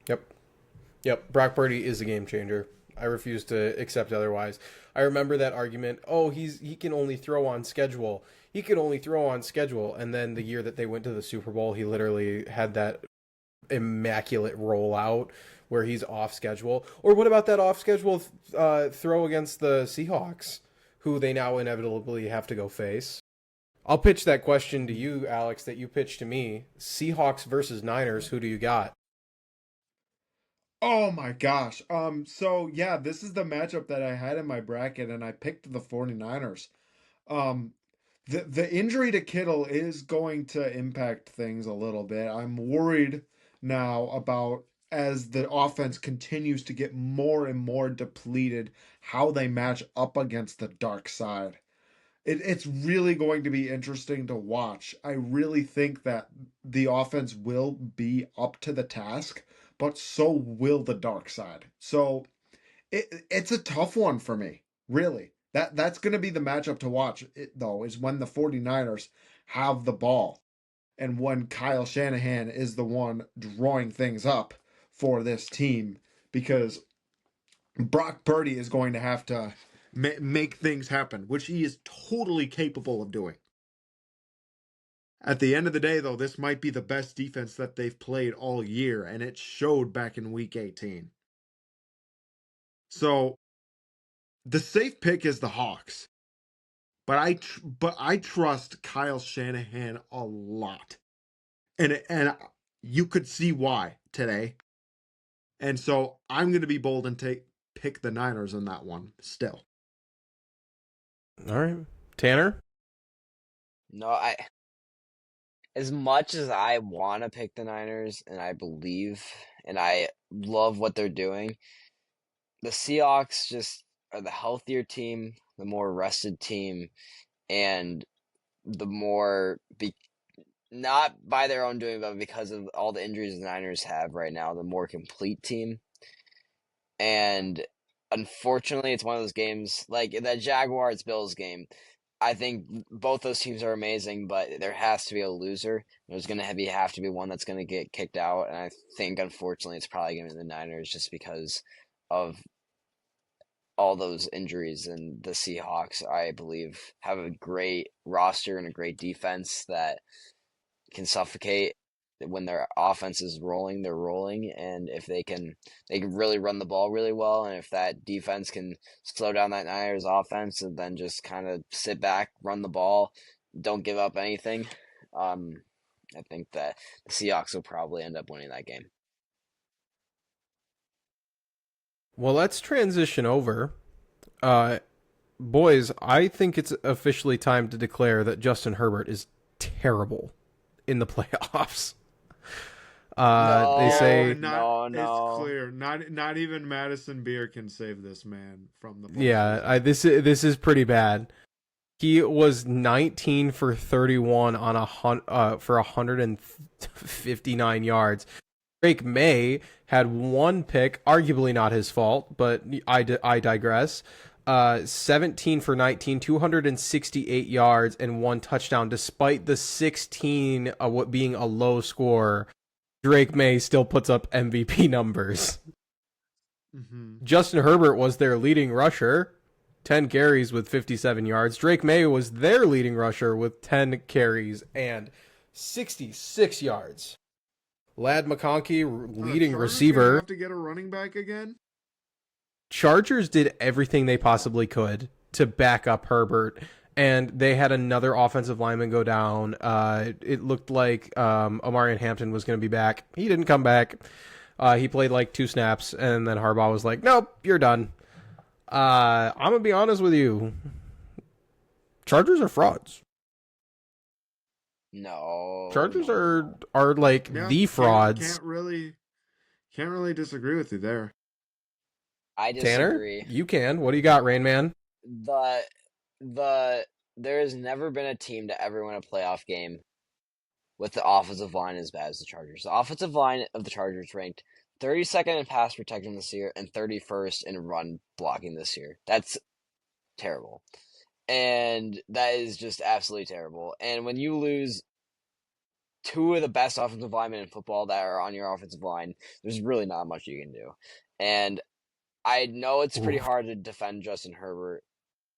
Yep. Brock Purdy is a game changer. I refuse to accept otherwise. I remember that argument. Oh, he can only throw on schedule. He could only throw on schedule. And then the year that they went to the Super Bowl, he literally had that immaculate rollout where he's off schedule. Or what about that off schedule throw against the Seahawks, who they now inevitably have to go face? I'll pitch that question to you, Alex, that you pitched to me. Seahawks versus Niners, who do you got? Oh my gosh. So yeah, this is the matchup that I had in my bracket, and I picked the 49ers. Um, the injury to Kittle is going to impact things a little bit. I'm worried now about, as the offense continues to get more and more depleted, how they match up against the dark side. It's really going to be interesting to watch. I really think that the offense will be up to the task, but so will the dark side. So it's a tough one for me, really. That's going to be the matchup to watch, though, is when the 49ers have the ball and when Kyle Shanahan is the one drawing things up for this team, because Brock Purdy is going to have to make things happen, which he is totally capable of doing. At the end of the day, though, this might be the best defense that they've played all year, and it showed back in Week 18. So, the safe pick is the Hawks, but I trust Kyle Shanahan a lot, and you could see why today. And so I'm going to be bold and pick the Niners in that one still. All right. Tanner? No, as much as I want to pick the Niners, and I believe and I love what they're doing, the Seahawks just are the healthier team, the more rested team, and the more not by their own doing, but because of all the injuries the Niners have right now, the more complete team. And unfortunately, it's one of those games like that Jaguars-Bills game. I think both those teams are amazing, but there has to be a loser. There's going to have to be one that's going to get kicked out, and I think, unfortunately, it's probably going to be the Niners just because of all those injuries. And the Seahawks, I believe, have a great roster and a great defense that can suffocate. When their offense is rolling, they're rolling, and if they can really run the ball really well, and if that defense can slow down that Niners offense and then just kind of sit back, run the ball, don't give up anything, I think that the Seahawks will probably end up winning that game. Well, let's transition over. Boys, I think it's officially time to declare that Justin Herbert is terrible in the playoffs. They say no. It's clear. Not even Madison Beer can save this man from the postseason. Yeah, this is pretty bad. He was 19 for 31 on for 159 yards. Drake May had one pick, arguably not his fault, but I digress. 17 for 19, 268 yards, and one touchdown. Despite the 16 being a low score, Drake May still puts up MVP numbers. Mm-hmm. Justin Herbert was their leading rusher, 10 carries with 57 yards. Drake May was their leading rusher with 10 carries and 66 yards. Ladd McConkey, leading receiver. Have to get a running back again? Chargers did everything they possibly could to back up Herbert, and they had another offensive lineman go down. It looked like Omarion Hampton was going to be back. He didn't come back. He played like 2 snaps, and then Harbaugh was like, nope, you're done. I'm gonna be honest with you. Chargers are frauds. No. Chargers no. are like Yeah, the frauds. Can't really disagree with you there. I Tanner, disagree. you can. What do you got, Rain Man? The there has never been a team to ever win a playoff game with the offensive line as bad as the Chargers. The offensive line of the Chargers ranked 32nd in pass protection this year and 31st in run blocking this year. That's terrible. And that is just absolutely terrible. And when you lose two of the best offensive linemen in football that are on your offensive line, there's really not much you can do. And I know it's pretty hard to defend Justin Herbert,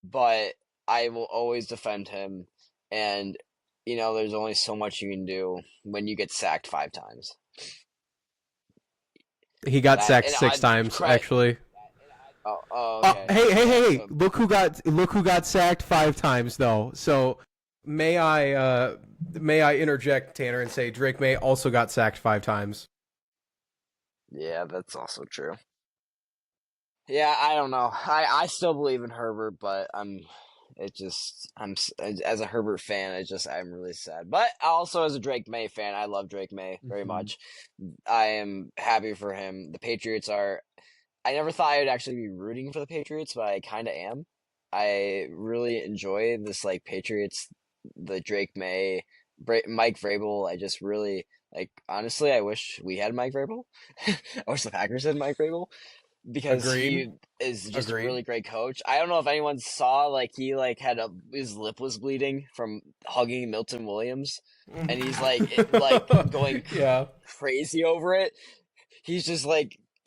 but I will always defend him. And, there's only so much you can do when you get sacked 5 times. He got sacked 6 times, actually. Okay. Hey! Look who got sacked 5 times, though. So may I interject, Tanner, and say Drake May also got sacked 5 times. Yeah, that's also true. Yeah, I don't know. I still believe in Herbert, but as a Herbert fan, I'm really sad. But also as a Drake May fan, I love Drake May very much. I am happy for him. The Patriots I never thought I would actually be rooting for the Patriots, but I kind of am. I really enjoy this Patriots, the Drake May, Mike Vrabel. I just really honestly, I wish we had Mike Vrabel. I wish the Packers had Mike Vrabel. Because Agreed. he is just Agreed. a really great coach. I don't know if anyone saw he had his lip was bleeding from hugging Milton Williams, and he's going crazy over it. He's just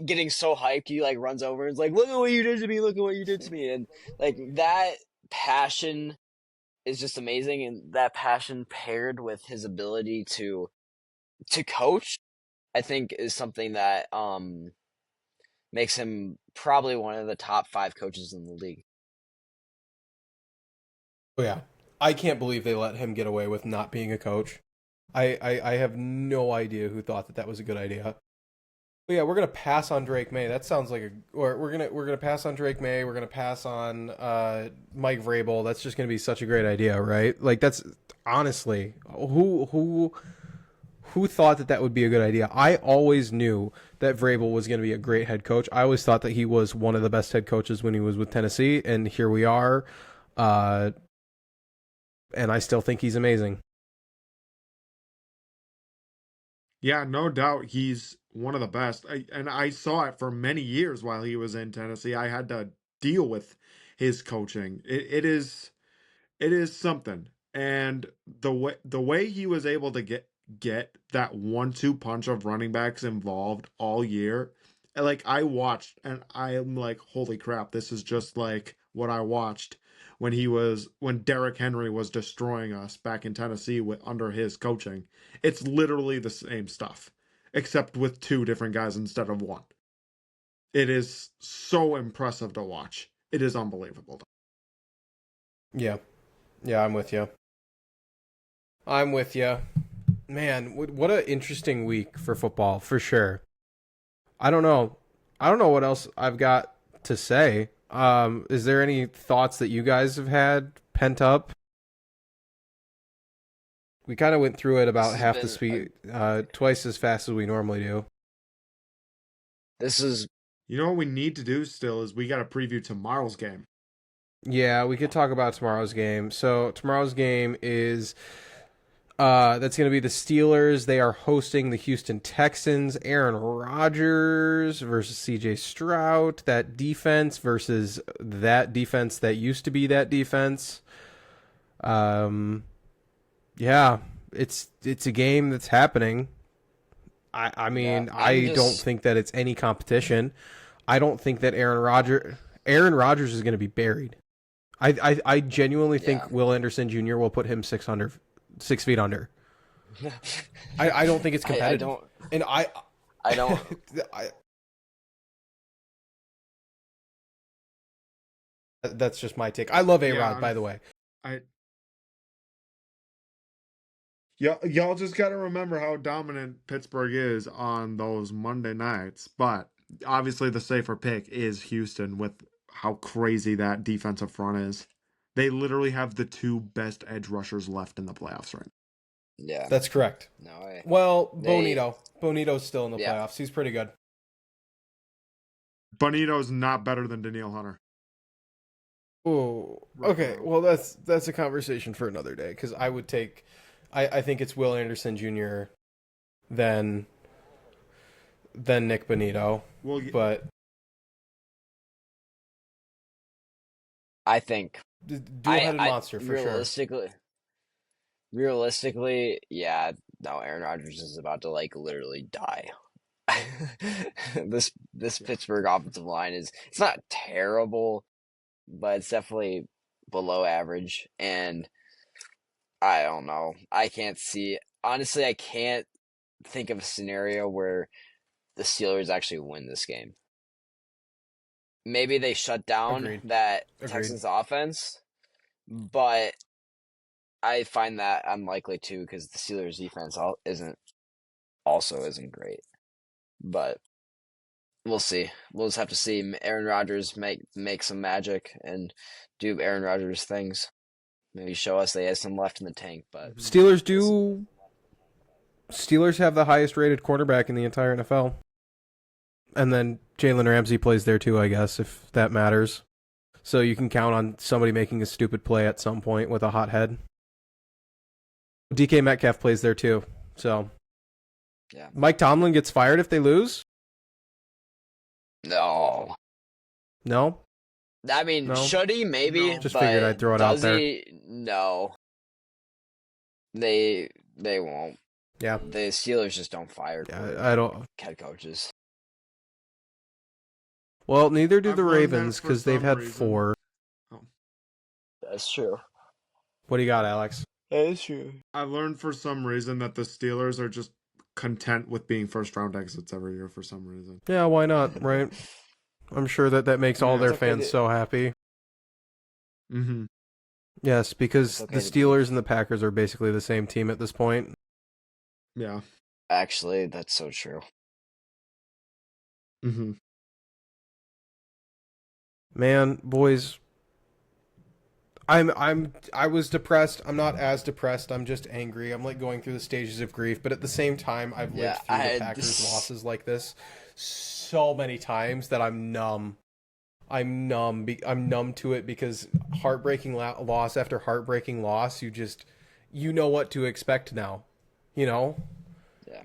getting so hyped. He runs over and is like, "Look at what you did to me! Look at what you did to me!" And that passion is just amazing, and that passion paired with his ability to coach, I think, is something that makes him probably one of the top 5 coaches in the league. Oh yeah, I can't believe they let him get away with not being a coach. I have no idea who thought that was a good idea. But yeah, we're gonna pass on Drake May. That sounds like we're gonna pass on Drake May. We're gonna pass on Mike Vrabel. That's just gonna be such a great idea, right? That's honestly who thought that would be a good idea? I always knew that Vrabel was going to be a great head coach. I always thought that he was one of the best head coaches when he was with Tennessee, and here we are. And I still think he's amazing. Yeah, no doubt he's one of the best. I saw it for many years while he was in Tennessee. I had to deal with his coaching. It is something. And the way he was able to get that 1-2 punch of running backs involved all year, I watched and I am like, holy crap, this is just like what I watched when Derrick Henry was destroying us back in Tennessee under his coaching. It's literally the same stuff, except with 2 different guys instead of 1. It is so impressive to watch. It is unbelievable. Yeah, I'm with you. Man, what an interesting week for football, for sure. I don't know what else I've got to say. Is there any thoughts that you guys have had pent up? We kind of went through it about half the speed, twice as fast as we normally do. What we need to do still is we got to preview tomorrow's game. Yeah, we could talk about tomorrow's game. So tomorrow's game is that's going to be the Steelers. They are hosting the Houston Texans. Aaron Rodgers versus CJ Stroud. That defense versus that defense that used to be that defense. Yeah, it's a game that's happening. I mean, I don't think that it's any competition. I don't think that Aaron Rodgers is going to be buried. I genuinely think Will Anderson Jr. will put him 6 feet under. I don't think it's competitive. I don't. That's just my take. I love A-Rod, by the way. Y'all just got to remember how dominant Pittsburgh is on those Monday nights. But obviously the safer pick is Houston with how crazy that defensive front is. They literally have the 2 best edge rushers left in the playoffs right Yeah. That's correct. No way. Well, Bonito's still in the Yeah. playoffs. He's pretty good. now. Bonito's not better than Danielle Hunter. Oh, okay. Well, that's a conversation for another day because I would take. I think it's Will Anderson Jr. than Nick Bonito, but I think dual-headed monster for sure. Realistically, yeah. No, Aaron Rodgers is about to literally die. This Pittsburgh offensive line it's not terrible, but it's definitely below average, and I don't know. I can't think of a scenario where the Steelers actually win this game. Maybe they shut down Agreed. that Agreed. Texans offense, but I find that unlikely too because the Steelers defense isn't great. But we'll see. We'll just have to see Aaron Rodgers make some magic and do Aaron Rodgers things. Maybe show us they have some left in the tank. But Steelers have the highest rated quarterback in the entire NFL. And then Jalen Ramsey plays there too, I guess, if that matters. So you can count on somebody making a stupid play at some point with a hot head. DK Metcalf plays there too. So yeah. Mike Tomlin gets fired if they lose? No. No? I mean, No? should he? Maybe. No. Just but figured I'd throw it out does there. he? No. They won't. Yeah. The Steelers just don't fire I don't. head coaches. Well, neither do I've the learned that Ravens for because they've some had reason. 4. That's true. What do you got, Alex? That is true. I learned for some reason that the Steelers are just content with being first-round exits every year for some reason. Yeah, why not, right? I'm sure that makes all Yeah, their it's okay fans to- so happy. Mm-hmm. Yes, because It's okay the to be- Steelers and the Packers are basically the same team at this point. Yeah. Actually, that's so true. Mm-hmm. Man, boys, I was depressed. I'm not as depressed. I'm just angry. I'm going through the stages of grief, but at the same time, I've lived Yeah, through I the had Packers this- losses like this so many times that I'm numb. I'm numb. I'm numb to it because heartbreaking loss after heartbreaking loss, you know what to expect now. You know? Yeah.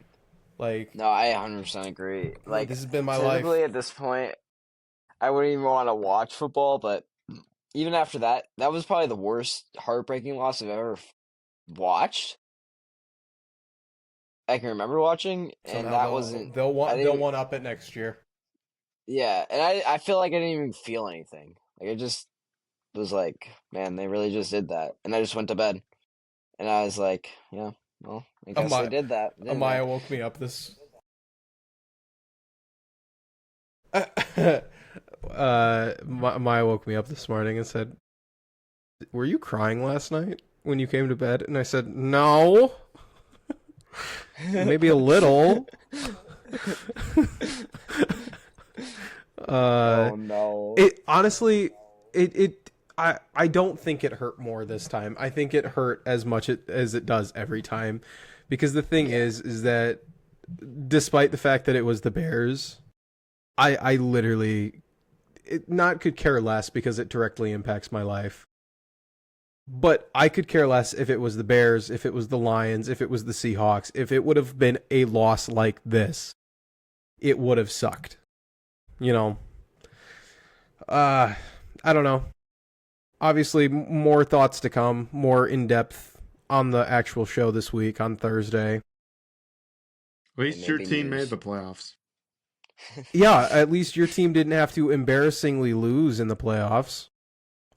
Like, No, I 100% agree. this has been my life. Typically at this point, I wouldn't even want to watch football, but even after that, that was probably the worst heartbreaking loss I've ever watched. I can remember watching, So and now that they'll- wasn't. They'll I didn't- one up it next year. Yeah, and I feel like I didn't even feel anything. Like I just was like, man, they really just did that, and I just went to bed, and I was like, yeah, well, I guess they did that. didn't Amaya they? woke me up this. Maya woke me up this morning and said, "Were you crying last night when you came to bed?" And I said, "No, maybe a little." Oh no! It honestly, I don't think it hurt more this time. I think it hurt as much as it does every time, because the thing is that despite the fact that it was the Bears, I literally could care less because it directly impacts my life. But I could care less if it was the Bears, if it was the Lions, if it was the Seahawks. If it would have been a loss like this, it would have sucked. You know, I don't know. Obviously, more thoughts to come, more in-depth on the actual show this week on Thursday. At least your Maybe team news. made the playoffs. Yeah, at least your team didn't have to embarrassingly lose in the playoffs.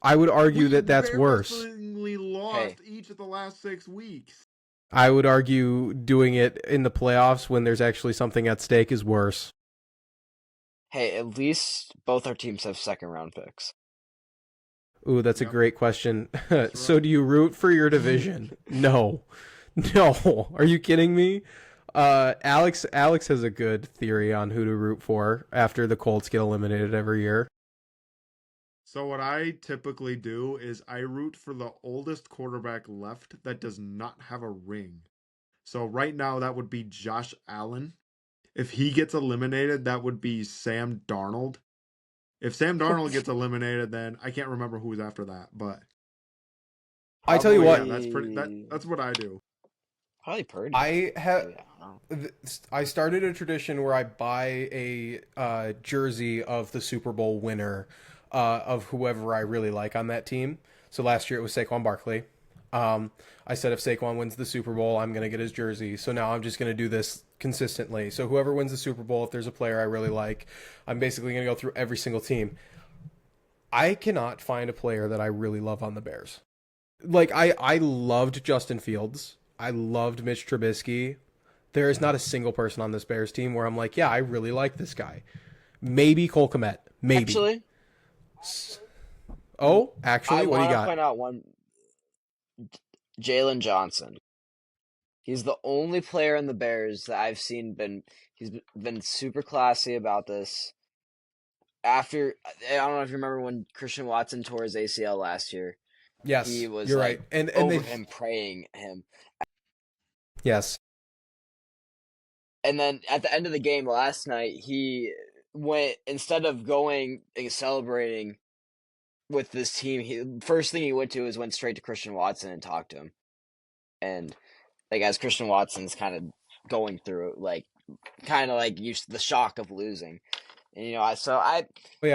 I would argue that that's worse. We lost each of the last 6 weeks. I would argue doing it in the playoffs when there's actually something at stake is worse. Hey, at least both our teams have second round picks. Ooh, that's a Yep. great question. That's So right. do you root for your division? No. No. Are you kidding me? Alex has a good theory on who to root for after the Colts get eliminated every year. So what I typically do is I root for the oldest quarterback left that does not have a ring. So right now that would be Josh Allen. If he gets eliminated, that would be Sam Darnold. If Sam Darnold gets eliminated, then I can't remember who's after that, but I tell you what, that's what I do. Probably Purdy. I have. Maybe, I don't know. I started a tradition where I buy a jersey of the Super Bowl winner of whoever I really like on that team. So last year it was Saquon Barkley. I said if Saquon wins the Super Bowl, I'm going to get his jersey. So now I'm just going to do this consistently. So whoever wins the Super Bowl, if there's a player I really like, I'm basically going to go through every single team. I cannot find a player that I really love on the Bears. Like, I loved Justin Fields. I loved Mitch Trubisky. There is not a single person on this Bears team where I'm like, yeah, I really like this guy. Maybe Cole Kmet. Maybe. Actually, Actually, what do you got? I want to point out one. Jalen Johnson. He's the only player in the Bears that I've seen he's been super classy about this. After, I don't know if you remember when Christian Watson tore his ACL last year. Yes, He was you're like, right. And over him, praying him. Yes. And then at the end of the game last night, he went, instead of going and celebrating with this team, first thing he went to is went straight to Christian Watson and talked to him. And like, as Christian Watson's kind of going through it, like, kind of like used to the shock of losing. And, I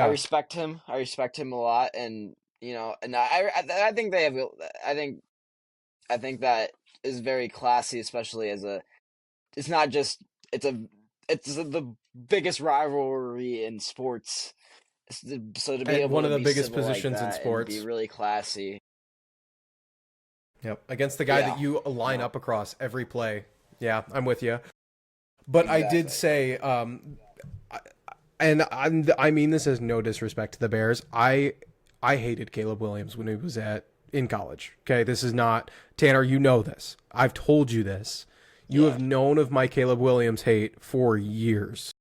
respect him. I respect him a lot. And, and I think I think that is very classy, especially it's not just, it's the biggest rivalry in sports. So to be able one to of the be biggest civil like positions in that sports. and be really classy. Yep, against the guy that you line up across every play. Yeah, I'm with you. But exactly. I did say, and I mean this as no disrespect to the Bears. I hated Caleb Williams when he was in college. Okay, this is not Tanner. You know this. I've told you this. You have known of my Caleb Williams hate for years.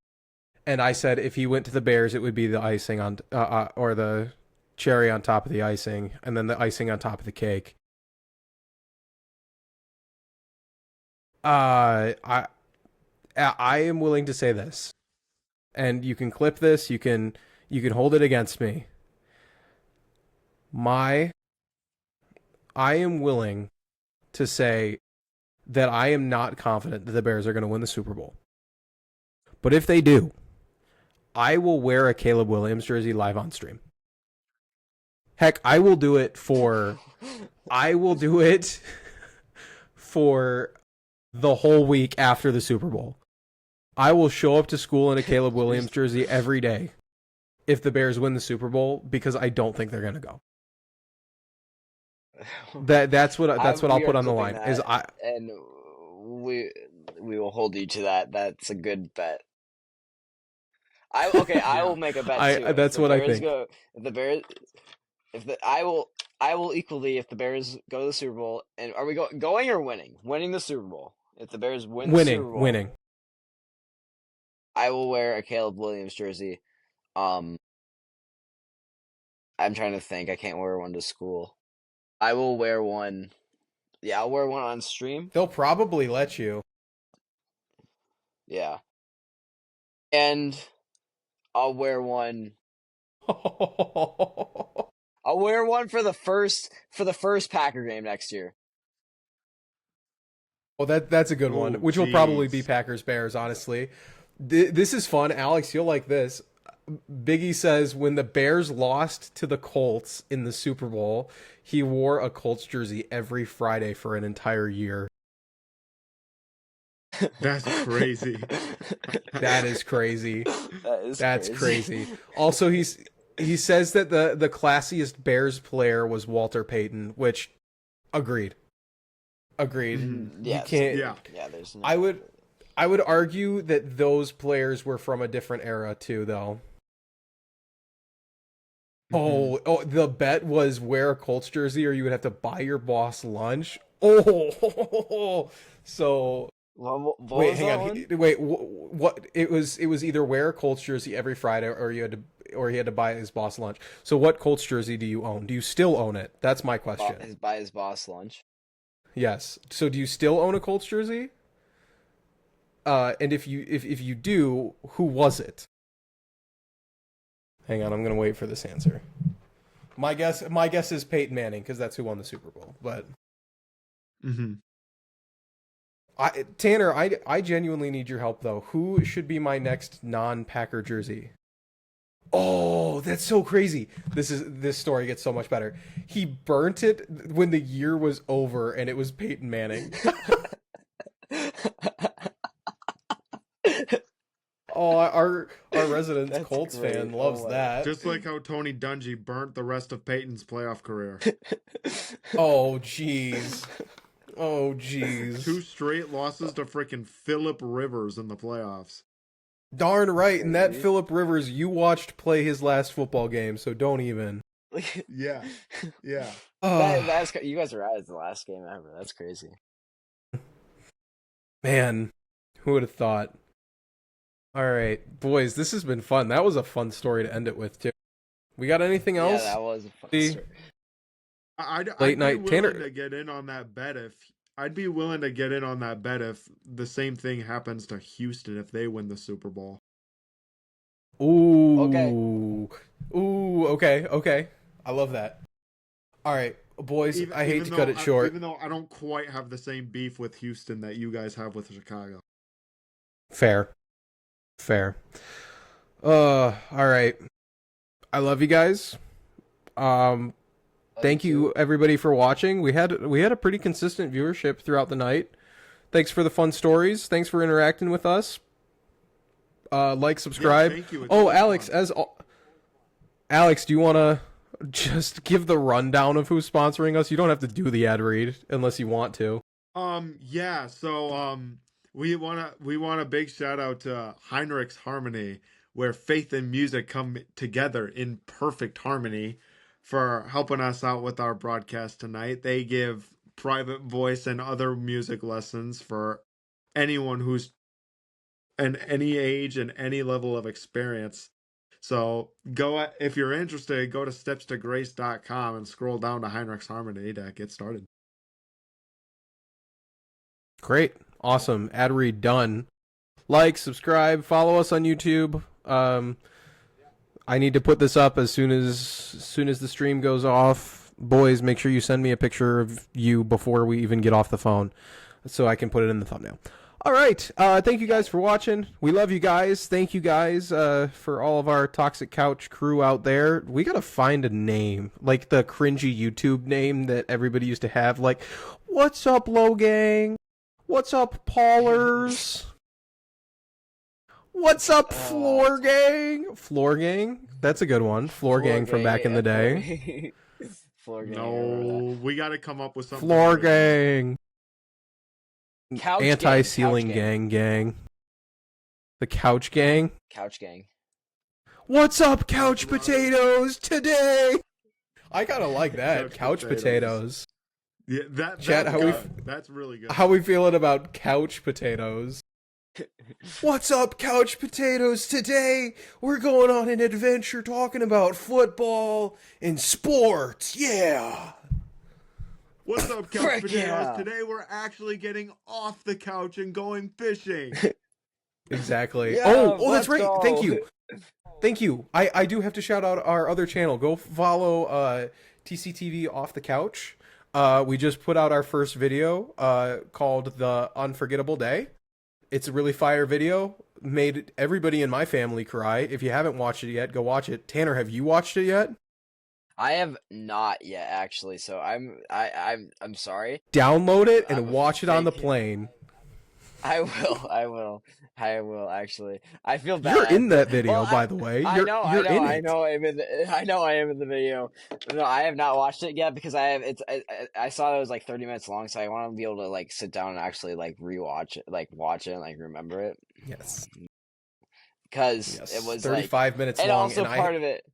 And I said if he went to the Bears, it would be the icing on, or the cherry on top of the icing, and then the icing on top of the cake. I am willing to say this, and you can clip this. You can hold it against me. I am willing to say that I am not confident that the Bears are going to win the Super Bowl. But if they do, I will wear a Caleb Williams jersey live on stream. Heck, I will do it for the whole week after the Super Bowl. I will show up to school in a Caleb Williams jersey every day if the Bears win the Super Bowl, because I don't think they're going to go. That's what I'll put on the line. And we will hold you to that. That's a good bet. I will make a bet too. That's what I think. I will equally, if the Bears go to the Super Bowl, and are we going or winning? Winning the Super Bowl. If the Bears win the Super Bowl, winning. I will wear a Caleb Williams jersey. I'm trying to think. I can't wear one to school. I will wear one. Yeah, I'll wear one on stream. They'll probably let you. Yeah. And I'll wear one. I'll wear one for the first Packer game next year. Well, that's a good one, which will probably be Packers Bears, honestly. This is fun. Alex, you'll like this. Biggie says when the Bears lost to the Colts in the Super Bowl, he wore a Colts jersey every Friday for an entire year. That's crazy. That is crazy. That's crazy. Also, he says that the classiest Bears player was Walter Payton, which agreed. Mm-hmm. Yes. You can't. Yeah. There's. No... I would argue that those players were from a different era too, though. Oh, the bet was wear a Colts jersey or you would have to buy your boss lunch. Oh, so wait, hang on. Wait, what? It was either wear a Colts jersey every Friday or you had to or he had to buy his boss lunch. So what Colts jersey do you own? Do you still own it? That's my question. Buy his boss lunch. Yes. So do you still own a Colts jersey? And if you do, who was it? Hang on, I'm gonna wait for this answer. My guess is Peyton Manning because that's who won the Super Bowl. But Tanner, I genuinely need your help though. Who should be my next non-Packer jersey? Oh, that's so crazy. This story gets so much better. He burnt it when the year was over, and it was Peyton Manning. Oh, our resident Colts great. fan loves that. Just like how Tony Dungy burnt the rest of Peyton's playoff career. Oh, jeez. Oh, jeez. 2 straight losses to freaking Phillip Rivers in the playoffs. Darn right. And that Phillip Rivers, you watched play his last football game, so don't even. Yeah. Yeah. That's you guys are right. It's the last game ever. That's crazy. Man, who would have thought? All right, boys, this has been fun. That was a fun story to end it with, too. We got anything else? Yeah, that was a fun story. I'd night be Tanner. willing to get in on that bet if the same thing happens to Houston if they win the Super Bowl. Ooh. Okay. Ooh, okay. I love that. All right, boys, I hate to cut it short. Even though I don't quite have the same beef with Houston that you guys have with Chicago. Fair. All right. I love you guys. Thank you everybody for watching. We had a pretty consistent viewership throughout the night. Thanks for the fun stories. Thanks for interacting with us. Like, subscribe. Yeah, thank you. Oh, Alex, Alex, do you want to just give the rundown of who's sponsoring us? You don't have to do the ad read unless you want to. Yeah, so we want a big shout out to Heinrich's Harmony, where faith and music come together in perfect harmony, for helping us out with our broadcast tonight. They give private voice and other music lessons for anyone who's in any age and any level of experience. So if you're interested, go to stepstograce.com and scroll down to Heinrich's Harmony to get started. Great. Awesome. Ad read done. Like, subscribe, follow us on YouTube. I need to put this up as soon as the stream goes off. Boys, make sure you send me a picture of you before we even get off the phone so I can put it in the thumbnail. All right. Thank you guys for watching. We love you guys. Thank you guys for all of our Toxic Couch crew out there. We got to find a name, like the cringy YouTube name that everybody used to have, like, what's up, Low Gang? What's up, Paulers? What's up, Floor Gang? Floor Gang? That's a good one. Floor Gang from back in the day. Floor Gang. No, we got to come up with something. Floor Gang. Couch Anti-ceiling gang. The Couch Gang. Couch Gang. What's up, Couch Potatoes today? I kind of like that. Couch potatoes. Yeah, that's really good. How we feeling about couch potatoes? What's up, Couch Potatoes? Today, we're going on an adventure talking about football and sports. Yeah. What's up, Couch Potatoes? Yeah. Today, we're actually getting off the couch and going fishing. Exactly. Yeah, oh, that's let's right. go. Thank you. I do have to shout out our other channel. Go follow TCTV Off the Couch. We just put out our first video called The Unforgettable Day. It's a really fire video. Made everybody in my family cry. If you haven't watched it yet, go watch it. Tanner, have you watched it yet? I have not yet, actually. So I'm sorry. Download it and I'm watch it on the fake- plane. I will. Actually. I feel bad. You're in that video, Well, by the way. I know. You're in it. I know I am in the video. No, I have not watched it yet because I saw it was like 30 minutes long, so I want to be able to like sit down and actually like rewatch it, like watch it and like remember it. Yes. Because Yes. it was 35 minutes and long. also part of it.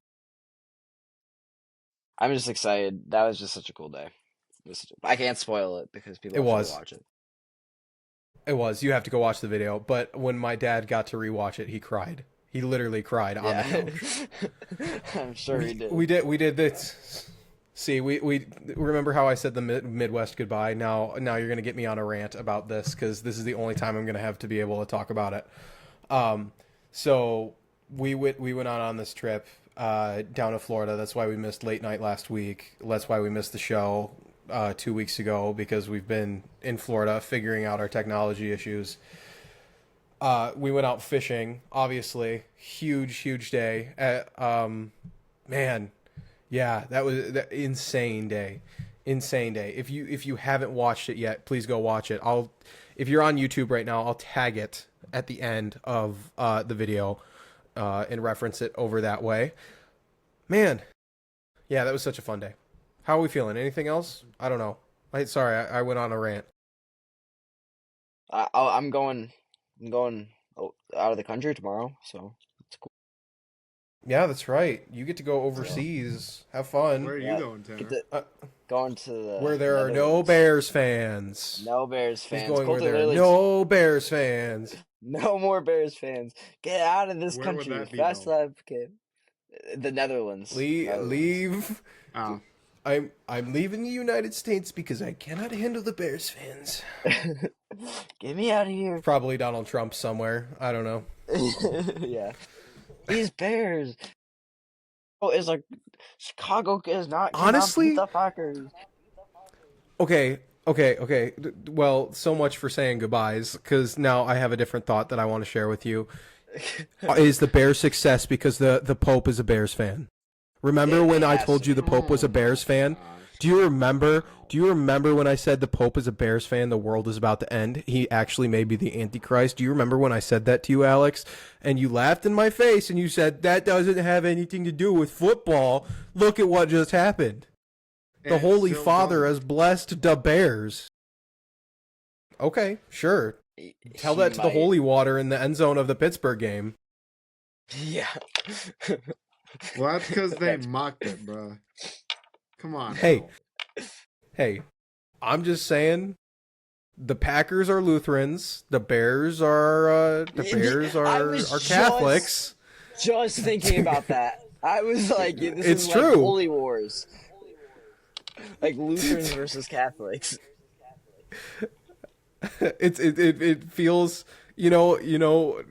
I'm just excited. That was just such a cool day. I can't spoil it because people have to watch it. It was. You have to go watch the video. But when my dad got to rewatch it, he cried. He literally cried on the couch. I'm sure he did. We did this. See, we remember how I said the Midwest goodbye. Now you're gonna get me on a rant about this because this is the only time I'm gonna have to be able to talk about it. So we went on this trip down to Florida. That's why we missed late night last week. That's why we missed the show 2 weeks ago, because we've been in Florida figuring out our technology issues. We went out fishing, obviously. Huge day. Man, yeah, that was that insane day. If you haven't watched it yet, please go watch it. If you're on YouTube right now, I'll tag it at the end of the video and reference it over that way. Man, yeah, that was such a fun day. How are we feeling? Anything else? I don't know. Sorry, I went on a rant. I'm going out of the country tomorrow, so it's cool. Yeah, that's right. You get to go overseas, have fun. Where are you going, Tanner? Going to the Where there are no Bears fans. No Bears fans. He's going Colton where there are literally- no Bears fans. No more Bears fans. Get out of this Where would country that be, fast though? as I can. The Netherlands. Leave. Oh. I'm leaving the United States because I cannot handle the Bears fans. Get me out of here. Probably Donald Trump somewhere. I don't know. Yeah. These Bears. Oh, it's like Chicago is not Honestly? beat the Packers. Okay. Well, so much for saying goodbyes, because now I have a different thought that I want to share with you. Is the Bears' success because the Pope is a Bears fan? Remember when I told you the Pope was a Bears fan? Do you remember when I said the Pope is a Bears fan, the world is about to end? He actually may be the Antichrist. Do you remember when I said that to you, Alex? And you laughed in my face and you said, that doesn't have anything to do with football. Look at what just happened. The Holy Father has blessed the Bears. Okay, sure. Tell that to the holy water in the end zone of the Pittsburgh game. Yeah. Well, that's because they mocked it, bro. Come on. Hey, I'm just saying, the Packers are Lutherans. The Bears are Catholics. Just thinking about that. I was like, this It's is true. like holy wars. Like Lutherans versus Catholics. It feels, you know,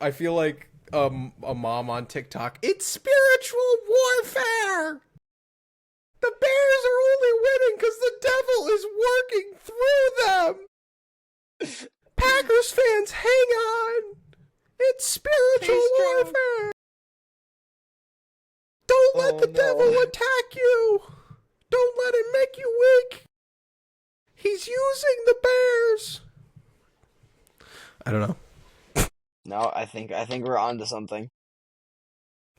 I feel like a mom on TikTok. It's spiritual warfare. The Bears are only winning because the devil is working through them. Packers fans, hang on. It's spiritual warfare. Don't let the devil attack you. Don't let him make you weak. He's using the Bears. I don't know. No, I think we're on to something.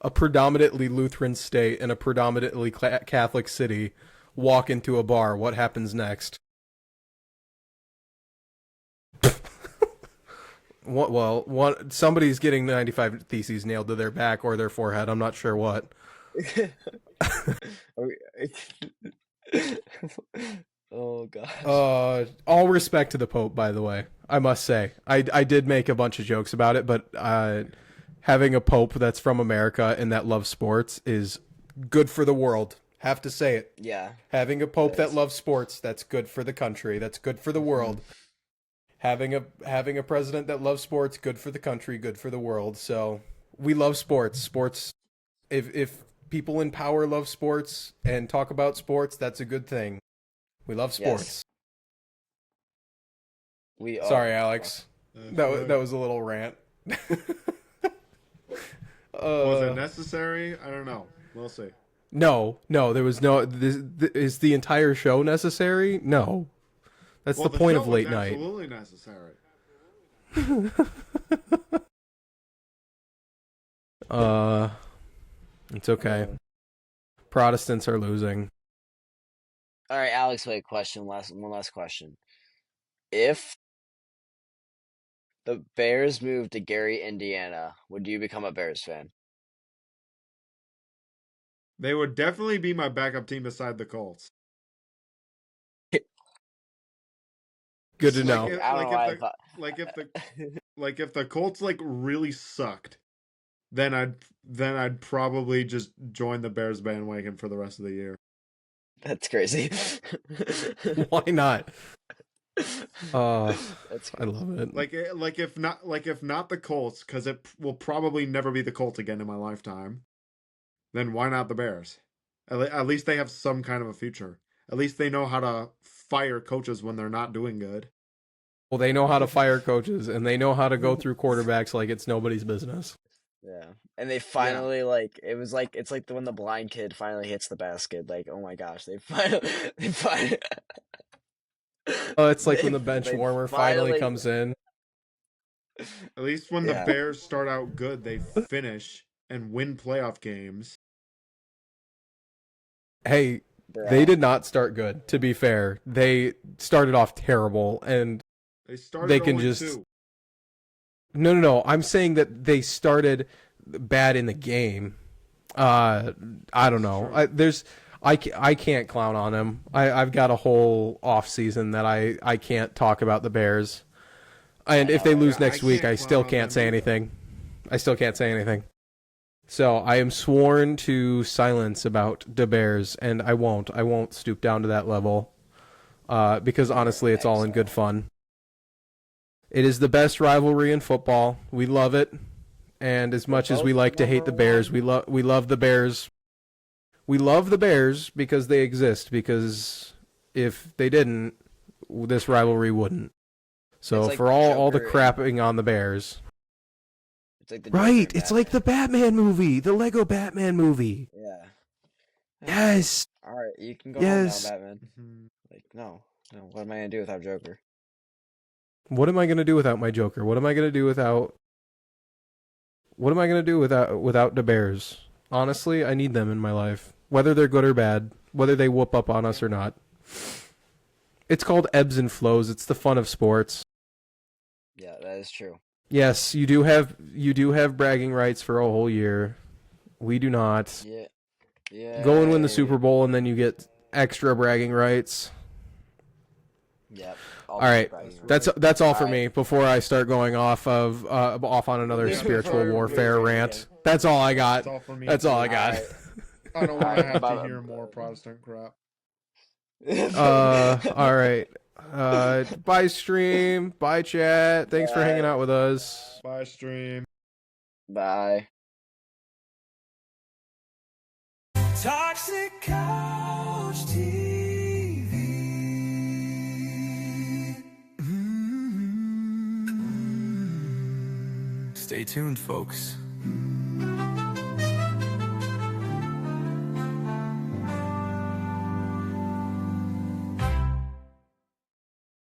A predominantly Lutheran state and a predominantly Catholic city walk into a bar. What happens next? Somebody's getting 95 theses nailed to their back or their forehead. I'm not sure what. Oh gosh. All respect to the Pope, by the way. I must say, I did make a bunch of jokes about it, but having a Pope that's from America and that loves sports is good for the world. Have to say it. Yeah. Having a Pope that loves sports, that's good for the country. That's good for the world. Having a president that loves sports, good for the country, good for the world. So we love sports. Sports. If people in power love sports and talk about sports, that's a good thing. We love sports. Yes. Sorry, Alex. That was a little rant. Was it necessary? I don't know. We'll see. No, there was no. Is the entire show necessary? No, that's the point of late night. Absolutely necessary. It's okay. Protestants are losing. All right, Alex, wait, one last question. If the Bears moved to Gary, Indiana, would you become a Bears fan? They would definitely be my backup team beside the Colts. Good to know. If the Colts like really sucked, then I'd probably just join the Bears bandwagon for the rest of the year. That's crazy. Why not? That's I love it. Like if not the Colts, because it will probably never be the Colts again in my lifetime. Then why not the Bears? At least they have some kind of a future. At least they know how to fire coaches when they're not doing good. Well, they know how to fire coaches, and they know how to go through quarterbacks like it's nobody's business. Yeah, and they finally it's like when the blind kid finally hits the basket. Like, oh my gosh, they finally. Oh, it's like when the bench warmer finally comes in. At least when the Bears start out good, they finish and win playoff games. Hey, they did not start good, to be fair. They started off terrible, and they can just... 2. No. I'm saying that they started bad in the game. I don't know. I can't clown on them. I've got a whole off season that I can't talk about the Bears. And if they lose next week, I still can't say anything. So I am sworn to silence about the Bears, and I won't stoop down to that level. Because honestly, it's all in good fun. It is the best rivalry in football. We love it. And as much as we like to hate the Bears, we love the Bears. We love the Bears because they exist, because if they didn't, this rivalry wouldn't. So like for all the crapping on the Bears. It's like it's like the Batman movie, the Lego Batman movie. Yeah. Yes. All right, you can go home now, Batman. Like, no. What am I gonna do without Joker? What am I gonna do without my Joker? What am I gonna do without the Bears? Honestly, I need them in my life. Whether they're good or bad, whether they whoop up on us or not. It's called ebbs and flows. It's the fun of sports. Yeah, that is true. Yes, you do have bragging rights for a whole year. We do not. Yeah. Go and win the Super Bowl, and then you get extra bragging rights. Yep. All right, that's all for me. Before I start going off on another spiritual warfare rant, that's all I got. That's all I got. I don't want to have to hear more Protestant crap. All right. Bye stream. Bye chat. Thanks for hanging out with us. Bye stream. Bye. Toxic Couch TV. Stay tuned, folks.